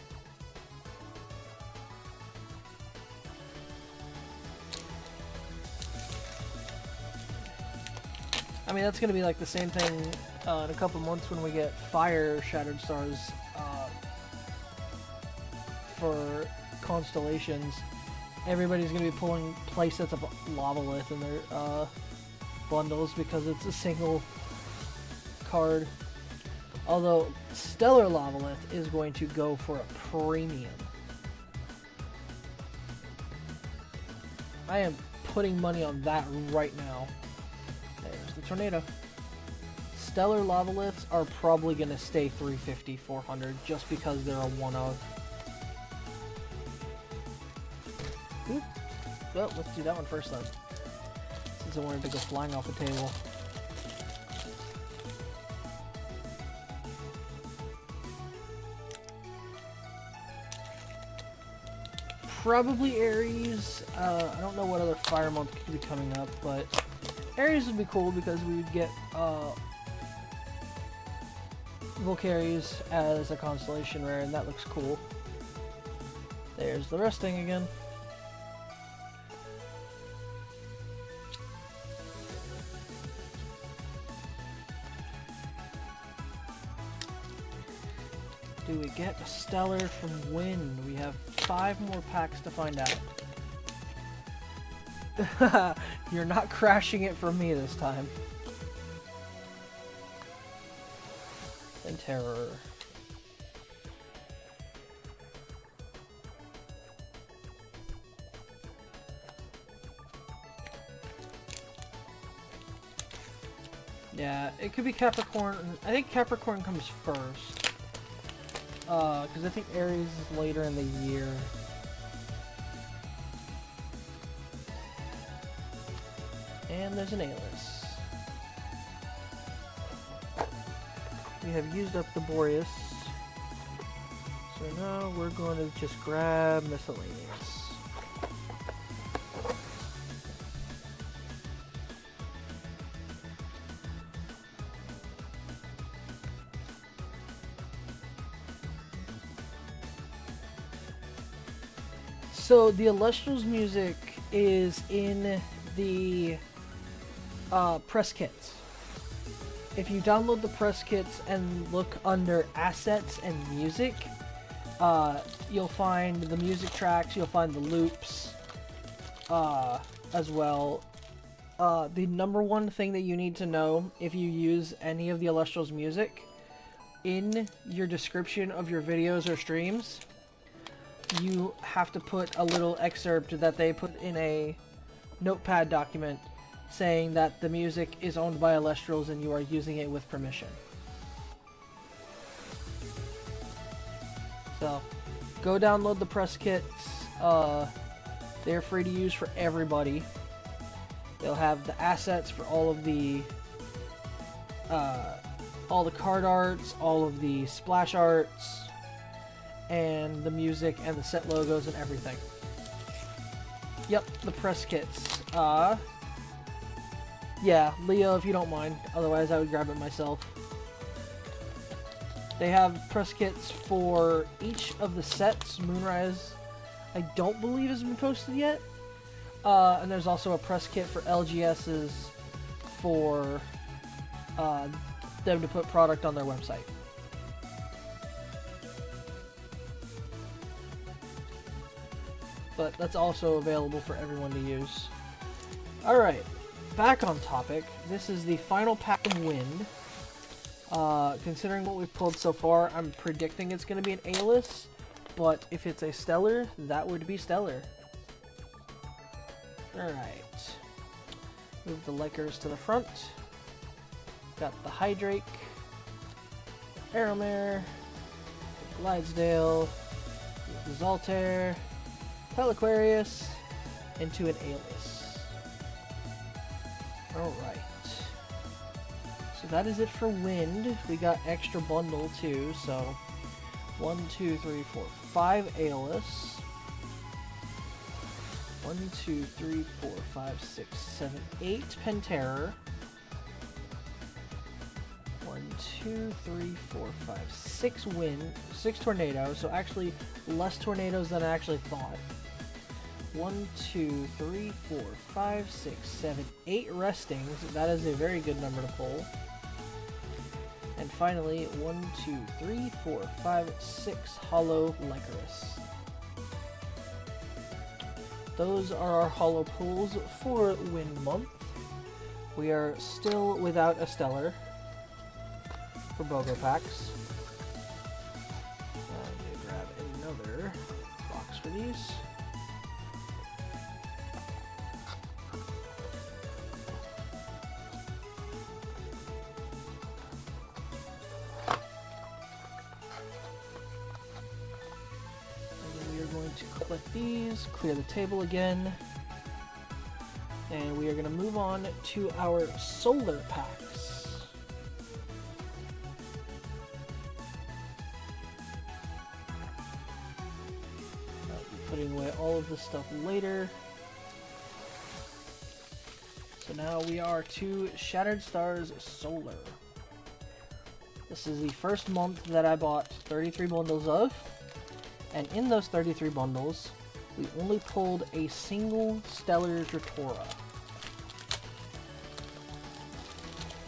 I mean, that's going to be like the same thing in a couple months when we get Fire Shattered Stars for Constellations. Everybody's going to be pulling playsets of Lavalith in their bundles because it's a single card. Although Stellar Lavalith is going to go for a premium. I am putting money on that right now. There's the Tornado. Stellar Lavaliths are probably going to stay 350, 400 just because they're a one-of. Oop. Well, let's do that one first then. Since I wanted to go flying off the table. Probably Aries. I don't know what other Fire Month could be coming up, but Aries would be cool because we would get Volcaries as a Constellation Rare, and that looks cool. There's the resting again. Do we get a Stellar from Wind? We have 5 more packs to find out. You're not crashing it for me this time. And Terror. Yeah, it could be Capricorn. I think Capricorn comes first. Because I think Aries is later in the year. And there's an Alice. We have used up the Boreas. So now we're going to just grab Miscellaneous. So the Elestrals music is in the press kits. If you download the press kits and look under assets and music, you'll find the music tracks, you'll find the loops as well. The number one thing that you need to know if you use any of the Elestrals music, in your description of your videos or streams, you have to put a little excerpt that they put in a notepad document saying that the music is owned by Elestrals and you are using it with permission. So, go download the press kits. They're free to use for everybody. They'll have the assets for all of the card arts, all of the splash arts, and the music and the set logos and everything. Yep, the press kits. Yeah, Leo, if you don't mind. Otherwise, I would grab it myself. They have press kits for each of the sets. Moonrise, I don't believe has been posted yet. And there's also a press kit for LGSs for them to put product on their website. But that's also available for everyone to use. Alright, back on topic. This is the final pack of Wind. Considering what we've pulled so far, I'm predicting it's going to be an A-list, but if it's a Stellar, that would be Stellar. Alright. Move the Lakers to the front. Got the Hydrake, Aeromare, Glidesdale, the Zaltair, Pelaquarius, into an A-list. Alright. So that is it for Wind. We got extra bundle too, so 1, 2, 3, 4, 5 A-lists. 1, 2, 3, 4, 5, 6, 7, 8 Penterror. 1, 2, 3, 4, 5, 6 wind, 6 tornadoes. So actually less tornadoes than I actually thought. 1, 2, 3, 4, 5, 6, 7, 8 restings. That is a very good number to pull. And finally, 1, 2, 3, 4, 5, 6 hollow Lycoris. Those are our hollow pulls for Wind Month. We are still without a stellar for BOGO packs. Let me grab another box for these. To collect these, clear the table again, and we are going to move on to our solar packs. I'll be putting away all of this stuff later. So now we are to Shattered Stars Solar. This is the first month that I bought 33 bundles of. And in those 33 bundles, we only pulled a single Stellar Dratora.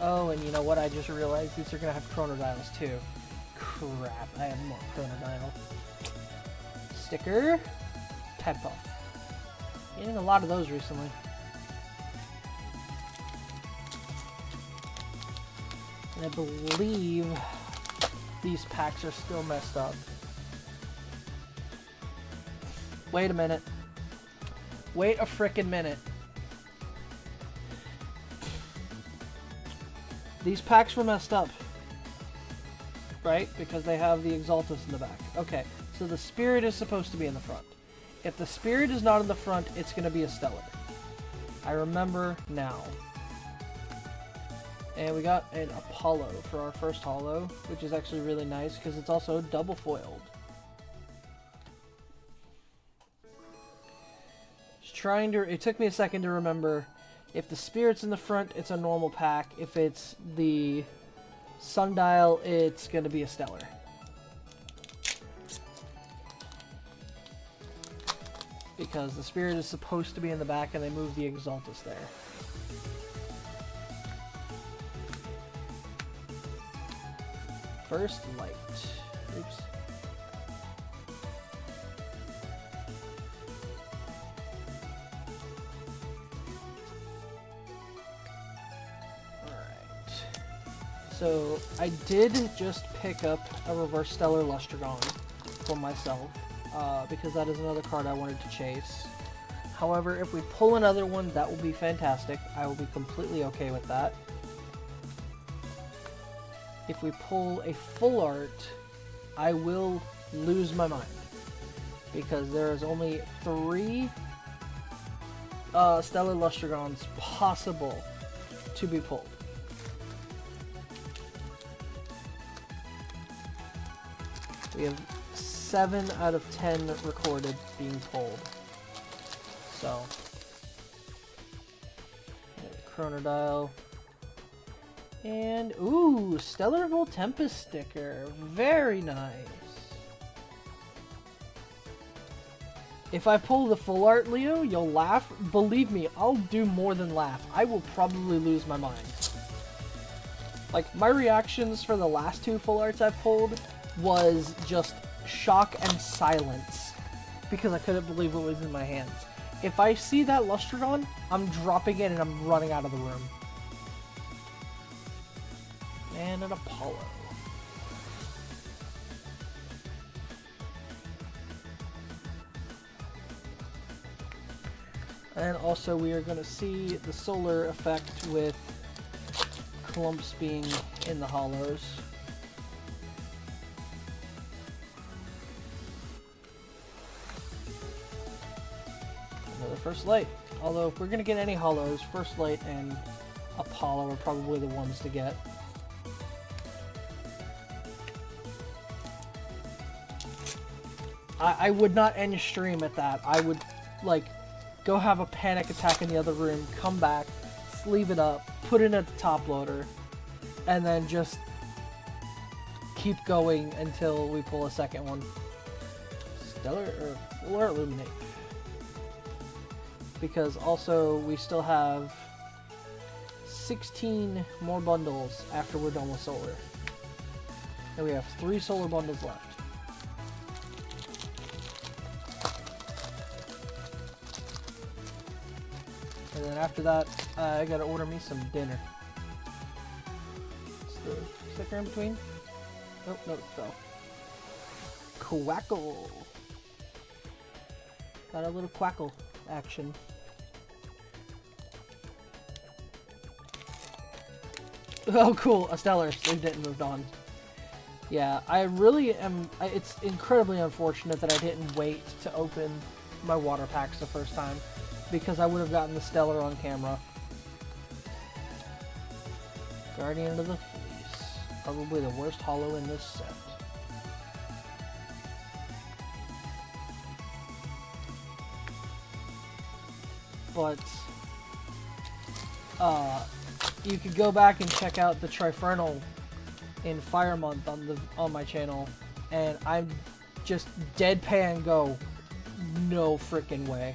Oh, and you know what? I just realized these are going to have Chronodials too. Crap, I have more Chronodial. Sticker. Tadpole. Getting a lot of those recently. And I believe these packs are still messed up. Wait a minute. Wait a frickin' minute. These packs were messed up. Right? Because they have the Exaltus in the back. Okay, so the Spirit is supposed to be in the front. If the Spirit is not in the front, it's going to be a Stellar. I remember now. And we got an Apollo for our first holo, which is actually really nice because it's also double foiled. It took me a second to remember. If the Spirit's in the front, it's a normal pack. If it's the Sundial, it's going to be a Stellar. Because the Spirit is supposed to be in the back and they moved the Exaltus there. First Light. Oops. So, I did just pick up a Reverse Stellar Lustragon for myself, because that is another card I wanted to chase. However, if we pull another one, that will be fantastic. I will be completely okay with that. If we pull a full art, I will lose my mind. Because there is only 3 Stellar Lustragons possible to be pulled. We have 7 out of 10 recorded being pulled. So, Chronodial. And, ooh, Stellar Voltempest sticker. Very nice. If I pull the full art, Leo, you'll laugh. Believe me, I'll do more than laugh. I will probably lose my mind. Like, my reactions for the last 2 full arts I pulled was just shock and silence because I couldn't believe what was in my hands. If I see that Lustragon, I'm dropping it and I'm running out of the room. And an Apollo. And also we are going to see the solar effect with clumps being in the hollows. Another First Light. Although if we're going to get any hollows, First Light and Apollo are probably the ones to get. I would not end stream at that. I would, like, go have a panic attack in the other room, come back, sleeve it up, put it at the top loader, and then just keep going until we pull a second one. Stellar or Illuminate. Because also we still have 16 more bundles after we're done with solar. And we have 3 solar bundles left. And then after that, I gotta order me some dinner. Is the sticker in between? Oh, no, it fell. Quackle! Got a little quackle action. Oh, cool, a stellar. They didn't moved on. Yeah, I really am. It's incredibly unfortunate that I didn't wait to open my water packs the first time, because I would have gotten the stellar on camera. Guardian of the Fleece. Probably the worst holo in this set. But you could go back and check out the Trifernal in Fire Month on my channel, and I'm just deadpan go, no freaking way.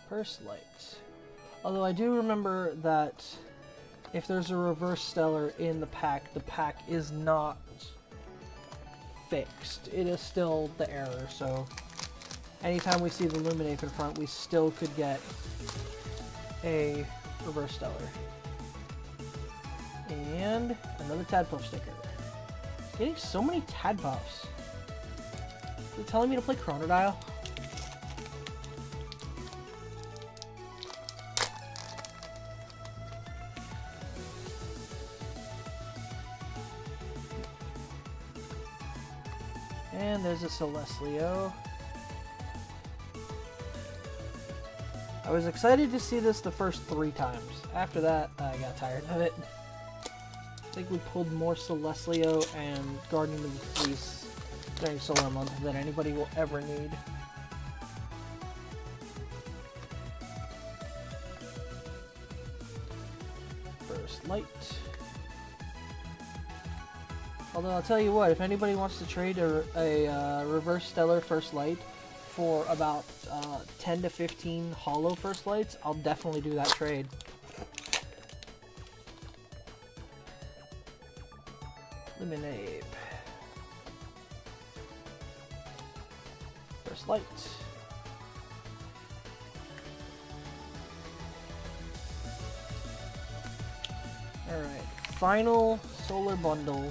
First light. Although I do remember that if there's a reverse stellar in the pack is not fixed. It is still the error, so anytime we see the Illuminate in front, we still could get a reverse stellar. And another Tadpuff sticker. Getting so many Tadpuffs. Is it telling me to play Chronodile? And there's a Celestlio. I was excited to see this the first 3 times. After that, I got tired of it. I think we pulled more Celestlio and Guardian of the Fleece during Solar Month than anybody will ever need. First light. Although I'll tell you what, if anybody wants to trade a reverse stellar first light for about 10 to 15 holo first lights, I'll definitely do that trade. Lemonade. First light. Alright, final solar bundle.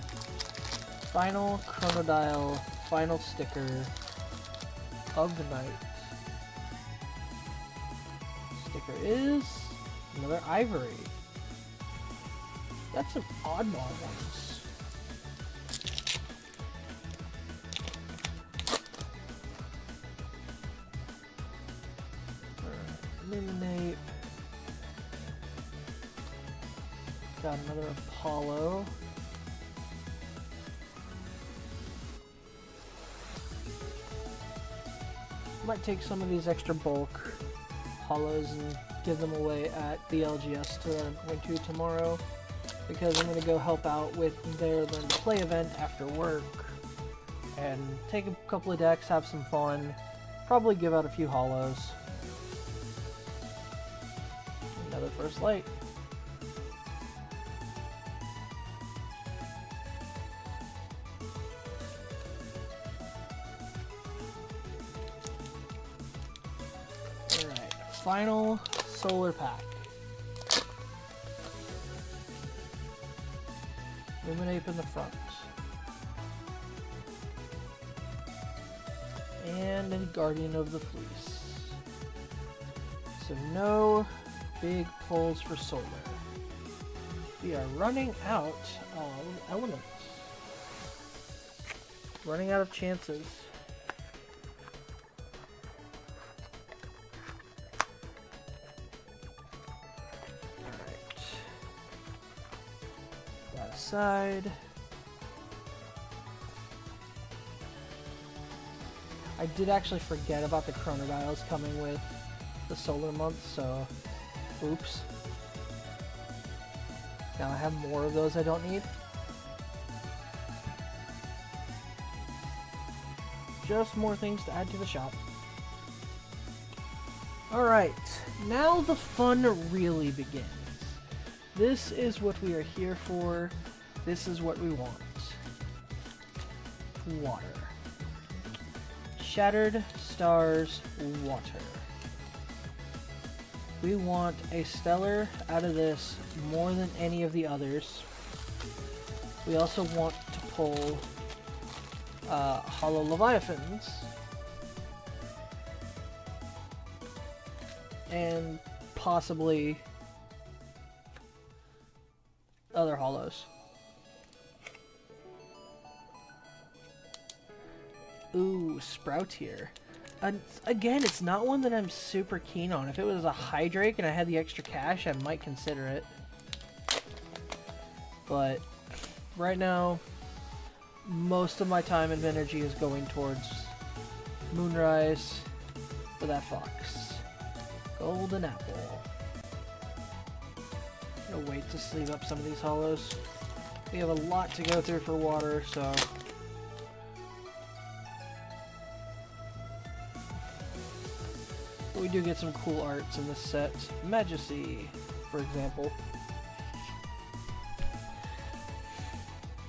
Final Chronodile, final sticker of the night. Sticker is another Ivory. That's some oddball ones. Illuminate. Got another Apollo. Might take some of these extra bulk holos and give them away at the LGS that I'm going to tomorrow, because I'm going to go help out with their Learn to Play event after work and take a couple of decks, have some fun, probably give out a few holos. Another first light. Final solar pack. Illuminate in the front. And a Guardian of the Fleece. So no big pulls for solar. We are running out of elements. Running out of chances. Alright. That aside. I did actually forget about the chronodials coming with the solar month, so oops. Now I have more of those I don't need. Just more things to add to the shop. Alright, now the fun really begins. This is what we are here for. This is what we want. Water. Shattered Stars Water. We want a stellar out of this more than any of the others. We also want to pull Hollow Leviathans. And possibly other hollows. Ooh, Sprout here. Again, it's not one that I'm super keen on. If it was a Hydrake and I had the extra cash, I might consider it. But right now, most of my time and energy is going towards Moonrise for that fox. Golden Apple. I'm gonna wait to sleeve up some of these hollows. We have a lot to go through for water, so... we do get some cool arts in this set. Majesty, for example.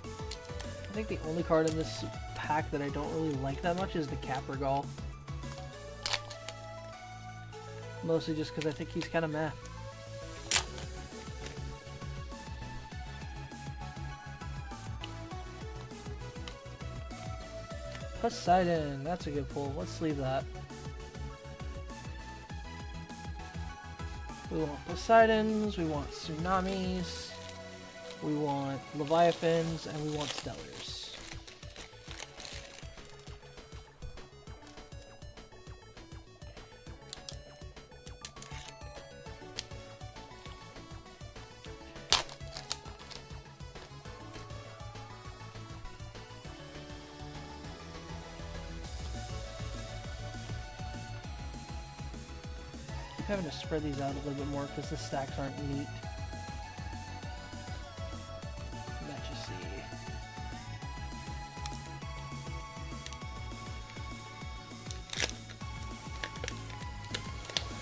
I think the only card in this pack that I don't really like that much is the Caprigal. Mostly just because I think he's kind of meh. Poseidon, that's a good pull. Let's leave that. We want Poseidons, we want Tsunamis, we want Leviathans, and we want Stellars. Having to spread these out a little bit more because the stacks aren't neat. Let's just see.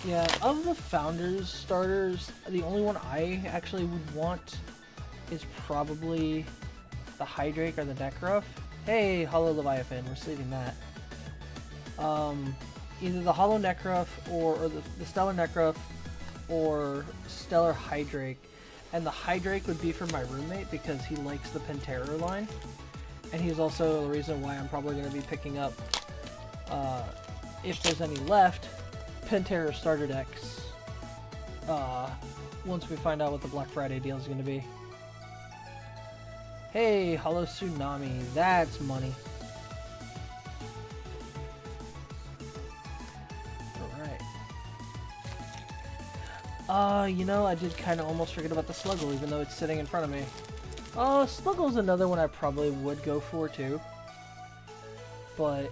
Yeah, of the Founders starters, the only one I actually would want is probably the Hydrake or the Necruff. Hey, Hollow Leviathan, we're sleeving that. Either the Hollow Necruff or the Stellar Necruff or Stellar Hydrake. And the Hydrake would be for my roommate because he likes the Penterror line. And he's also the reason why I'm probably going to be picking up, if there's any left, Penterror starter decks. Once we find out what the Black Friday deal is going to be. Hey, Hollow Tsunami, that's money. You know, I did kind of almost forget about the Sluggle, even though it's sitting in front of me. Oh, Sluggle's another one I probably would go for, too. But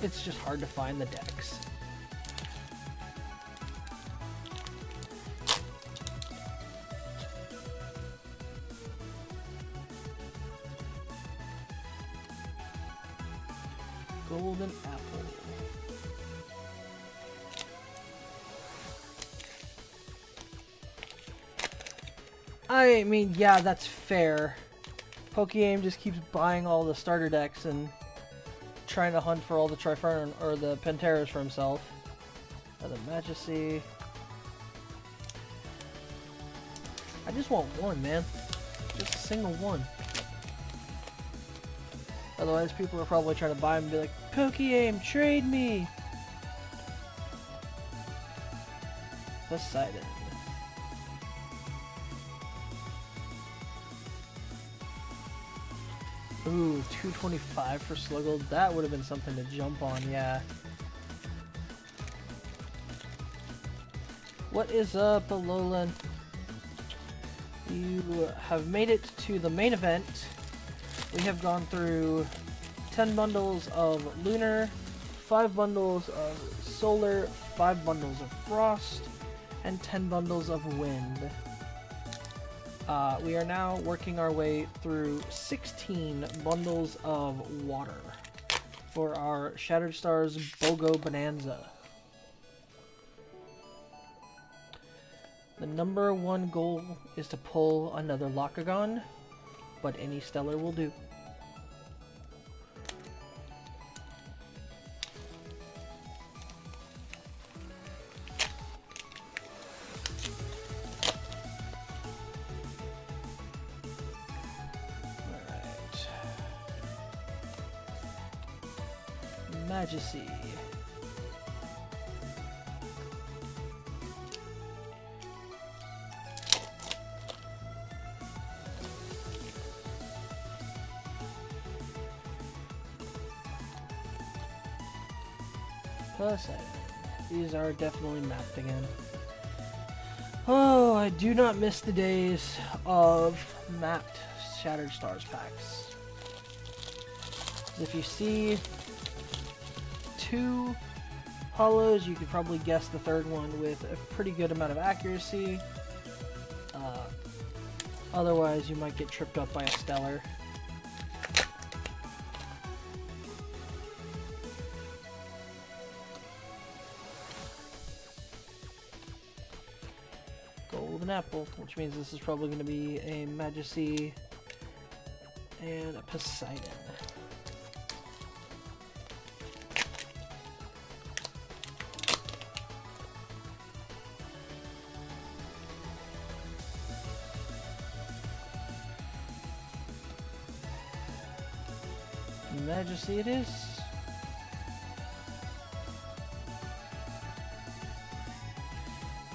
it's just hard to find the decks. Golden Apple. I mean, yeah, that's fair. Pokeaim just keeps buying all the starter decks and trying to hunt for all the Trifern or the Penterras for himself. The Majesty. I just want one, man. Just a single one. Otherwise, people are probably trying to buy them and be like, Pokeaim, trade me! Poseidon. Ooh, 225 for Sluggle. That would have been something to jump on, yeah. What is up, Alolan? You have made it to the main event. We have gone through 10 bundles of Lunar, 5 bundles of Solar, 5 bundles of Frost, and 10 bundles of Wind. We are now working our way through 16 bundles of Water for our Shattered Stars BOGO Bananza. The number 1 goal is to pull another Locagon, but any Stellar will do. Alright. Majesty. Poseidon. These are definitely mapped again. Oh, I do not miss the days of mapped Shattered Stars packs. If you see 2 hollows, you could probably guess the third one with a pretty good amount of accuracy. Otherwise, you might get tripped up by a Stellar. Golden Apple, which means this is probably going to be a Majesty and a Poseidon. Majesty it is.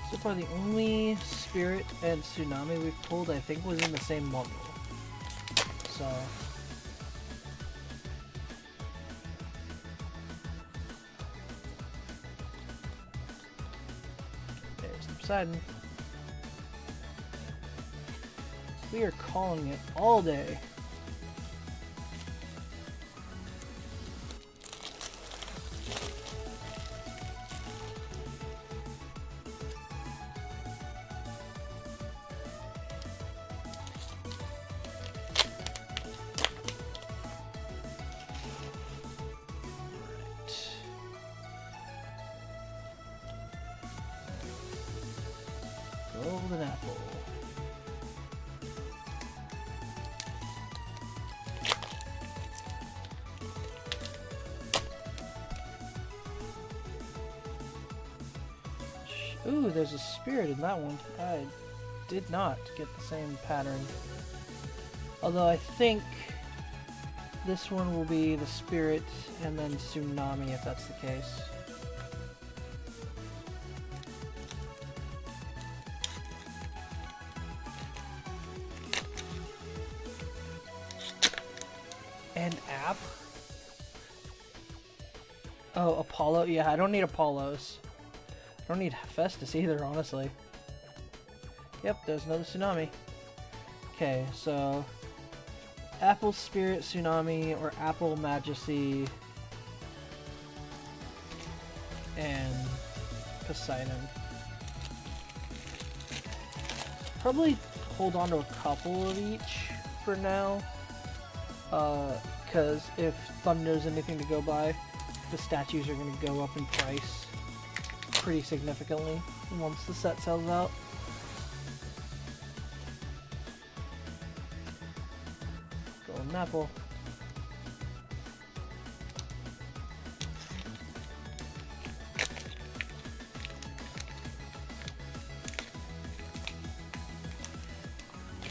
So far the only Spirit and Tsunami we've pulled I think was in the same bundle. So there's the Poseidon. We are calling it all day. Golden Apple. Ooh, there's a Spirit in that one. I did not get the same pattern. Although I think this one will be the Spirit and then Tsunami if that's the case. And App? Oh, Apollo? Yeah, I don't need Apollos. I don't need Festus either, honestly. Yep, there's another Tsunami. Okay, so Apple Spirit Tsunami or Apple Majesty and Poseidon. Probably hold on to a couple of each for now. Because if Thunder's anything to go by, the statues are going to go up in price pretty significantly once the set sells out. Golden Apple.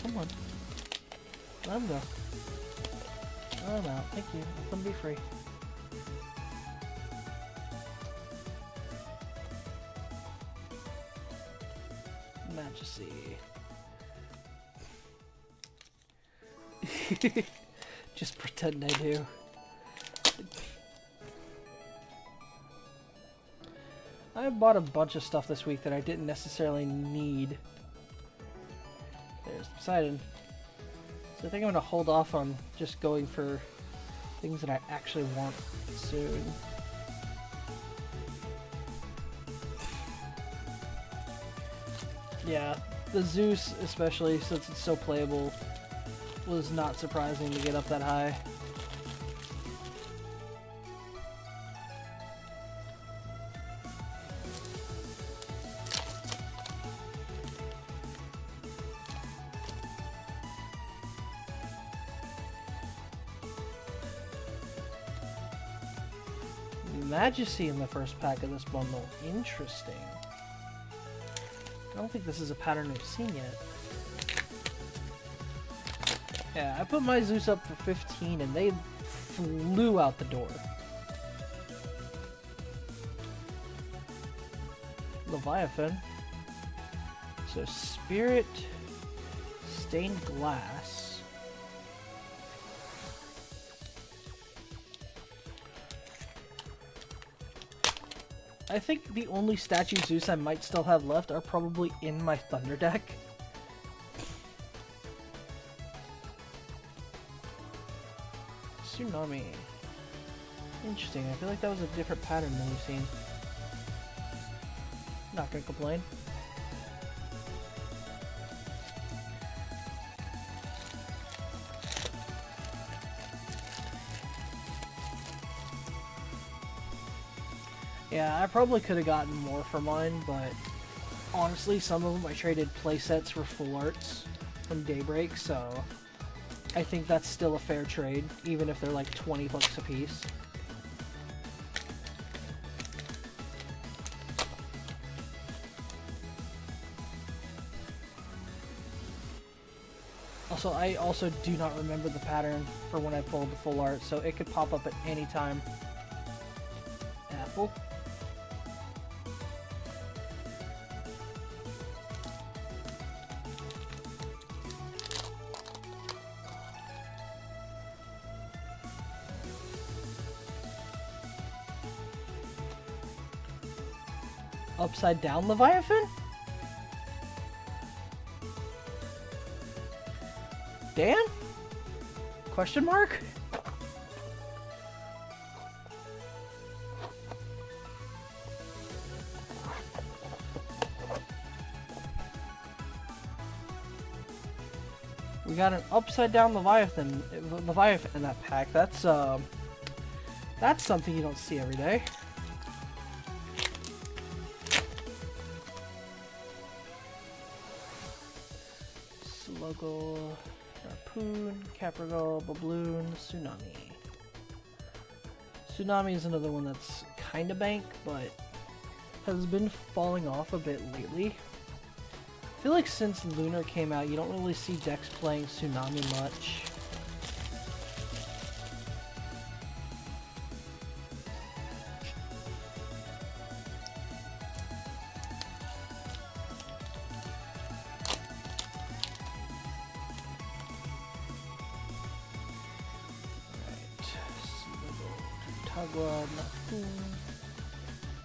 Come on. Let him go. I'm out. Thank you. Let them be free. Majesty. Just pretend I do. I bought a bunch of stuff this week that I didn't necessarily need. There's Poseidon. So I think I'm going to hold off on just going for things that I actually want soon. Yeah, the Zeus, especially since it's so playable, was not surprising to get up that high. Majesty in the first pack of this bundle. Interesting. I don't think this is a pattern we've seen yet. Yeah, I put my Zeus up for 15 and they flew out the door. Leviathan. So Spirit, Stained Glass. I think the only statue Zeus I might still have left are probably in my Thunder deck. Tsunami. Interesting, I feel like that was a different pattern than we've seen. Not gonna complain. Yeah, I probably could have gotten more for mine, but honestly, some of them I traded playsets for full arts from Daybreak, so I think that's still a fair trade, even if they're like 20 bucks a piece. Also, I also do not remember the pattern for when I pulled the full art, so it could pop up at any time. Apple. Upside down Leviathan? Dan? Question mark? We got an upside down Leviathan in that pack. That's something you don't see every day. Sluggle, Harpoon, Caprigal, Babloon, Tsunami. Tsunami is another one that's kind of bank, but has been falling off a bit lately. I feel like since Lunar came out, you don't really see decks playing Tsunami much.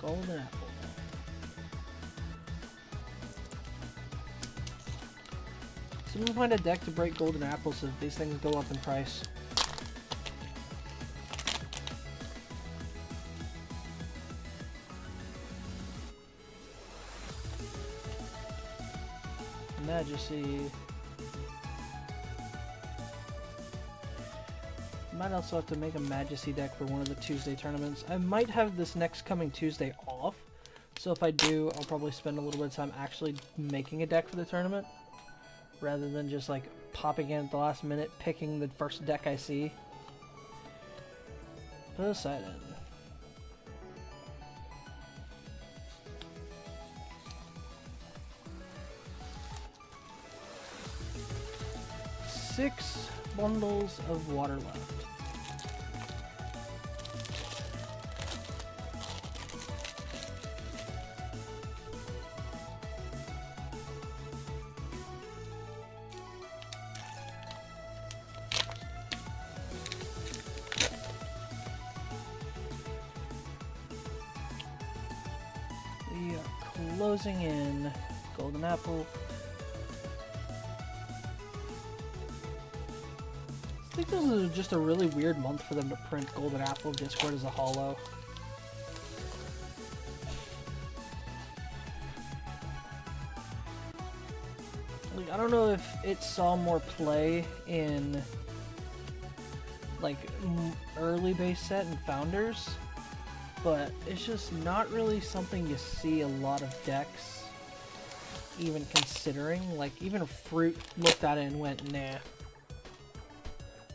Golden Apple. Someone find a deck to break Golden Apple so that these things go up in price. Majesty. Might also have to make a Majesty deck for one of the Tuesday tournaments. I might have this next coming Tuesday off, so if I do, I'll probably spend a little bit of time actually making a deck for the tournament, rather than just like popping in at the last minute, picking the first deck I see. Poseidon. Six bundles of water left. closing in. Golden apple. I think this is just a really weird month for them to print Golden Apple Discord as a holo. Like, I don't know if it saw more play in like early base set and founders, but it's just not really something you see a lot of decks even considering. Like, even Fruit looked at it and went, nah.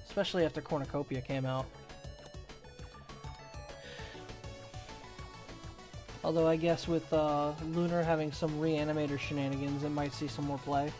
Especially after Cornucopia came out. Although I guess with Lunar having some reanimator shenanigans, it might see some more play.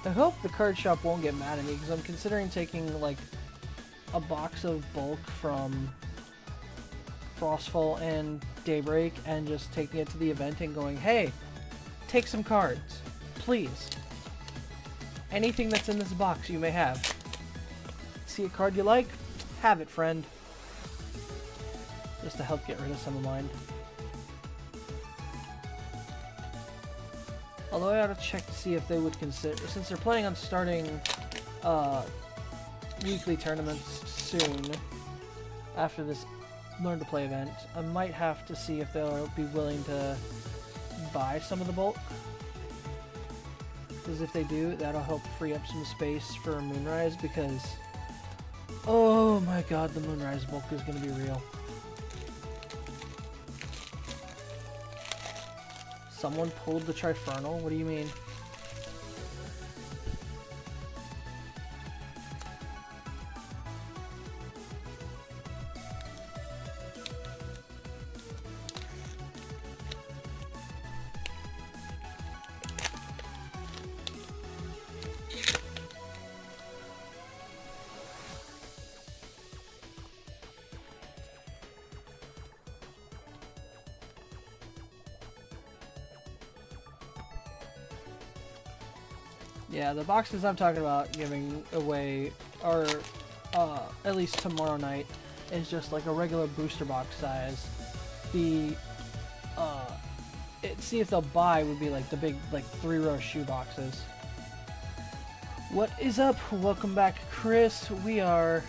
I hope the card shop won't get mad at me, because I'm considering taking, like, a box of bulk from Frostfall and Daybreak and just taking it to the event and going, hey, take some cards, please. Anything that's in this box you may have. See a card you like? Have it, friend. Just to help get rid of some of mine. Although I ought to check to see if they would consider, since they're planning on starting weekly tournaments soon after this Learn to Play event, I might have to see if they'll be willing to buy some of the bulk. Because if they do, that'll help free up some space for Moonrise, because oh my god, the Moonrise bulk is going to be real. Someone pulled the Trifernal? What do you mean? Yeah, the boxes I'm talking about giving away are, at least tomorrow night, is just like a regular booster box size. The, see if they'll buy would be like the big, like 3-row shoe boxes. What is up? Welcome back, Chris. We are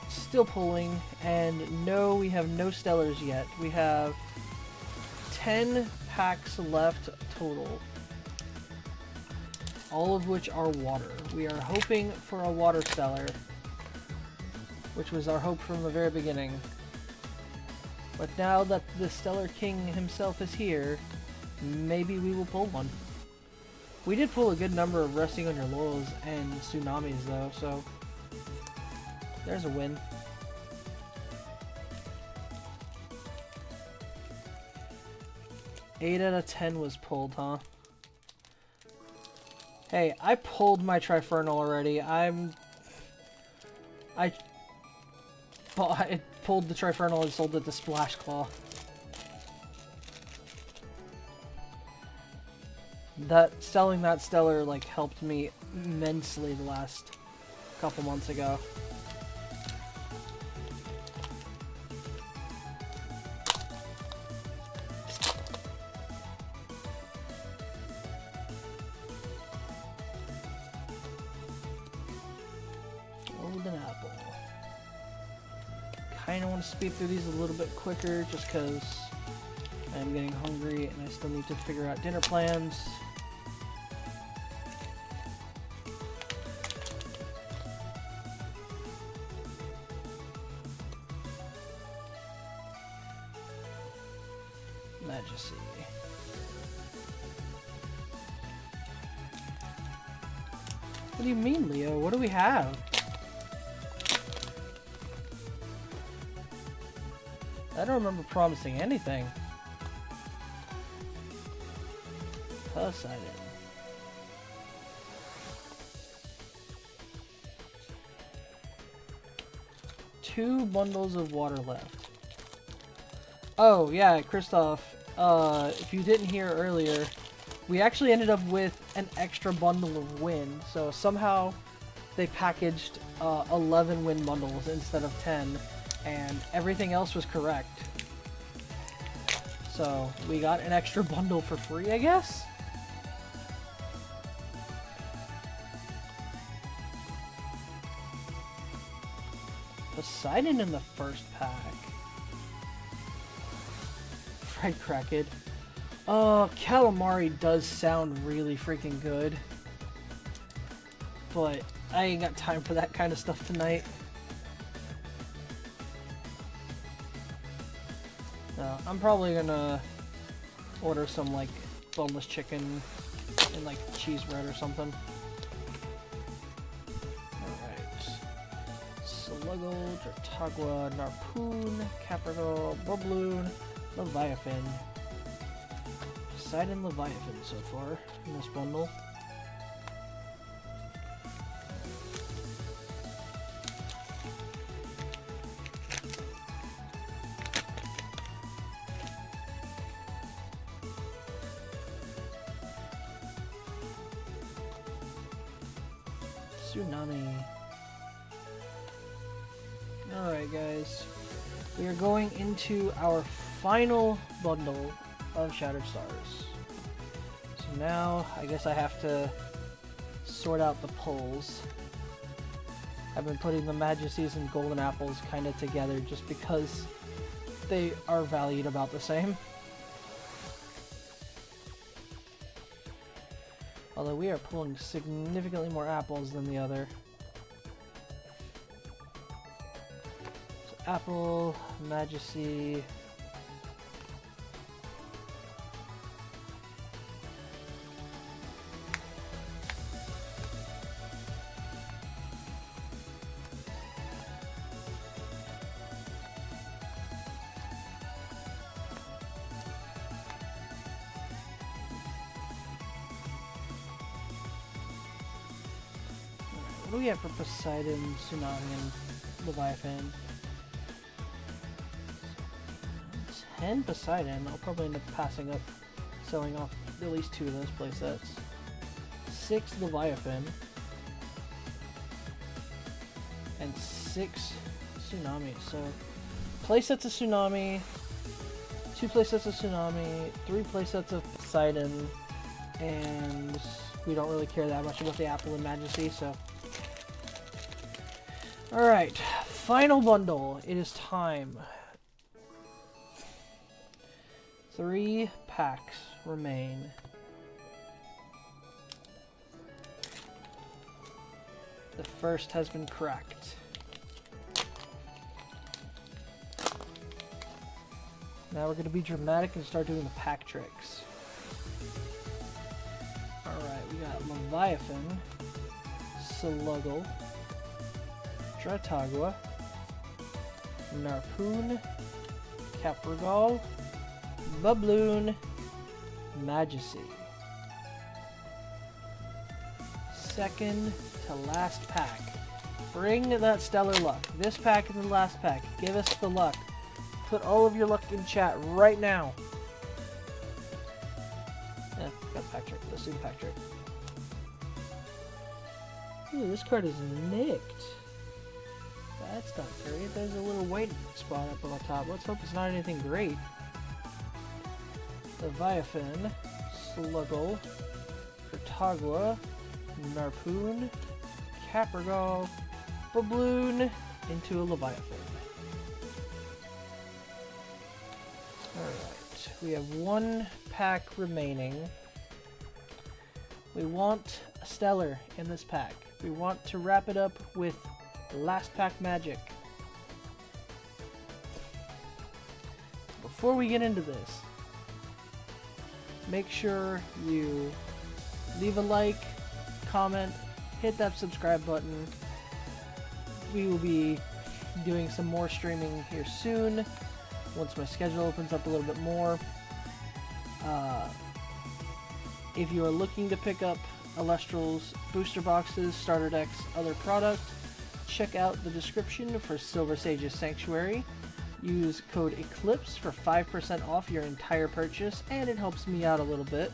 still pulling, and no, we have no Stellars yet. We have 10 packs left total. All of which are water. We are hoping for a water stellar, which was our hope from the very beginning. But now that the Stellar King himself is here, maybe we will pull one. We did pull a good number of Resting on Your Laurels and Tsunamis though, so there's a win. Eight out of 10 was pulled, huh? Hey, I pulled my Trifernal already. I pulled the Trifernal and sold it to Splash Claw. Selling that Stellar, like, helped me immensely the last couple months ago. Kinda want to speed through these a little bit quicker just because I'm getting hungry and I still need to figure out dinner plans. Majesty. What do you mean, Leo? What do we have? I don't remember promising anything. Poseidon. 2 bundles of water left. Oh, yeah, Christoph, if you didn't hear earlier, we actually ended up with an extra bundle of wind. So somehow they packaged 11 wind bundles instead of 10, and everything else was correct. So we got an extra bundle for free, I guess? Poseidon in the first pack. Fried Kraken. Calamari does sound really freaking good. But I ain't got time for that kind of stuff tonight. No, I'm probably gonna order some, like, boneless chicken and, like, cheese bread or something. Sluggle, Jartagua, Narpoon, Capricorn, Bubloon, Leviathan. Poseidon, Leviathan so far in this bundle. Tsunami. Alright guys, we are going into our final bundle of Shattered Stars. So now, I guess I have to sort out the pulls. I've been putting the Majesties and Golden Apples kind of together just because they are valued about the same. Although we are pulling significantly more apples than the other. So Apple, Majesty. What do we have for Poseidon, Tsunami, and Leviathan? 10 Poseidon. I'll probably end up passing up selling off at least 2 of those playsets. 6 Leviathan. And 6 Tsunami. So, playsets of Tsunami, 2 playsets of Tsunami, 3 playsets of Poseidon, and we don't really care that much about the Apple and Majesty, so... Alright, final bundle. It is time. 3 packs remain. The first has been cracked. Now we're going to be dramatic and start doing the pack tricks. Alright, we got Leviathan, Sluggle, Jartagua, Narpoon, Capricorn, Bubloon, Majesty. Second to last pack. Bring that stellar luck. This pack and the last pack. Give us the luck. Put all of your luck in chat right now. Got pack trick. Let's do the pack trick. Ooh, this card is nicked. That's not great. There's a little white spot up on the top. Let's hope it's not anything great. Leviathan, Sluggle, Jartagua, Narpoon, Capricorn, Bubloon, into a Leviathan. Alright, we have 1 pack remaining. We want a stellar in this pack. We want to wrap it up with last pack magic. Before we get into this, make sure you leave a like, comment, hit that subscribe button. We will be doing some more streaming here soon once my schedule opens up a little bit more. If you are looking to pick up Elestrals booster boxes, starter decks, other product, check out the description for Silver Sage's Sanctuary. Use code ECLIPSE for 5% off your entire purchase, and it helps me out a little bit.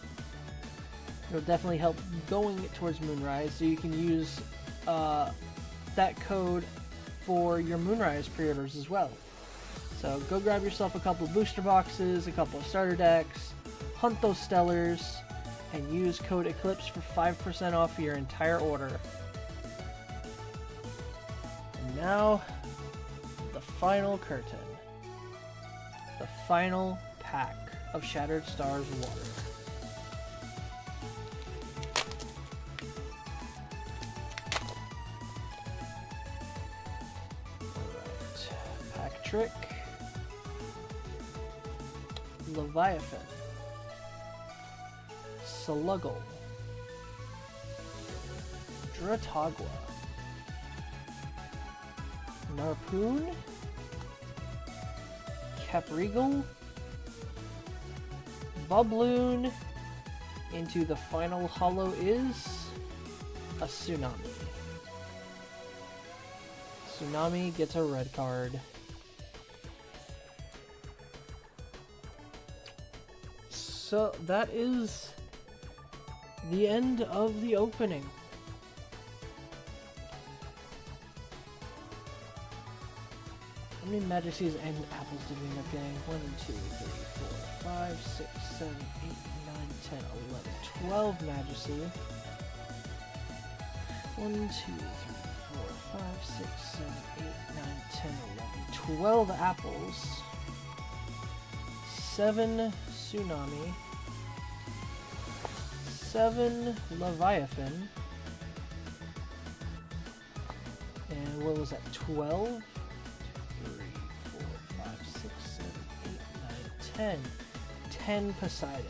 It'll definitely help going towards Moonrise, so you can use that code for your Moonrise pre-orders as well. So go grab yourself a couple booster boxes, a couple of starter decks, hunt those Stellars, and use code ECLIPSE for 5% off your entire order. And now, the final curtain. The final pack of Shattered Stars Water. Alright. Pack Trick. Leviathan. Sluggle. Dratagua. Narpoon. Capregal. Bubloon. Into the final holo is a Tsunami. Tsunami gets a red card. So that is the end of the opening. How many Majesties and apples did we end up getting? 1, 2, 3, 4, 5, 6, 7, 8, 9, 10, 11, 12 Majesty. 1, 2, 3, 4, 5, 6, 7, 8, 9, 10, 11, 12 apples. 7 Tsunami. 7 Leviathan. And what was that? 12? 3, 4, 5, 6, 7, 8, 9, 10. 10 Poseidon.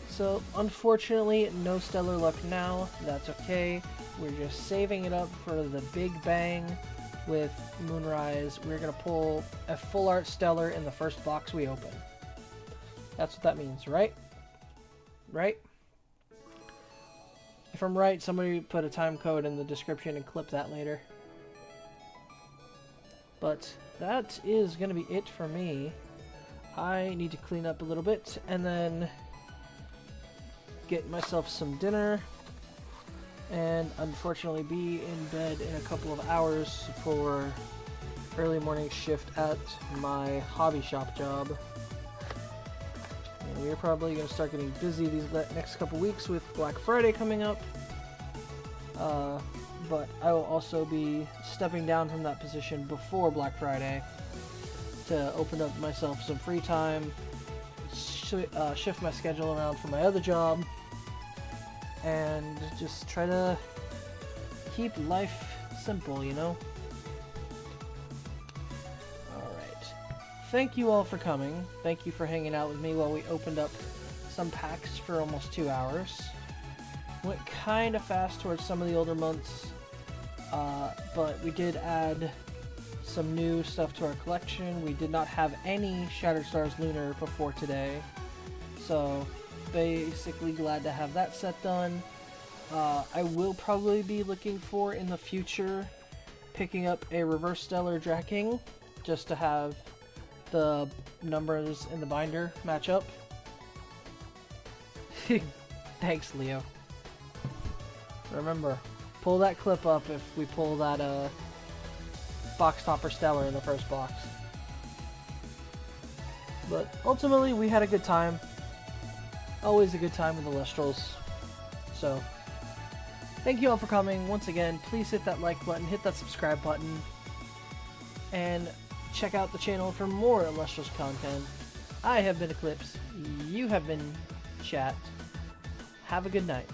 So, unfortunately, no stellar luck now. That's okay. We're just saving it up for the big bang with Moonrise. We're going to pull a full art stellar in the first box we open. That's what that means, right? Right? If I'm right, somebody put a time code in the description and clip that later. But that is going to be it for me. I need to clean up a little bit and then get myself some dinner and unfortunately be in bed in a couple of hours for early morning shift at my hobby shop job. And we're probably going to start getting busy these next couple weeks with Black Friday coming up. But I will also be stepping down from that position before Black Friday to open up myself some free time, shift my schedule around for my other job, and just try to keep life simple, you know? Alright. Thank you all for coming. Thank you for hanging out with me while we opened up some packs for almost 2 hours. Went kind of fast towards some of the older months, but we did add some new stuff to our collection. We did not have any Shattered Stars Lunar before today, so basically glad to have that set done. I will probably be looking for in the future picking up a Reverse Stellar Draking just to have the numbers in the binder match up. Thanks, Leo. Remember, pull that clip up if we pull that box topper Stellar in the first box. But ultimately, we had a good time. Always a good time with Elestrals. So, thank you all for coming. Once again, please hit that like button, hit that subscribe button, and check out the channel for more Elestrals content. I have been Eclipse. You have been Chat. Have a good night.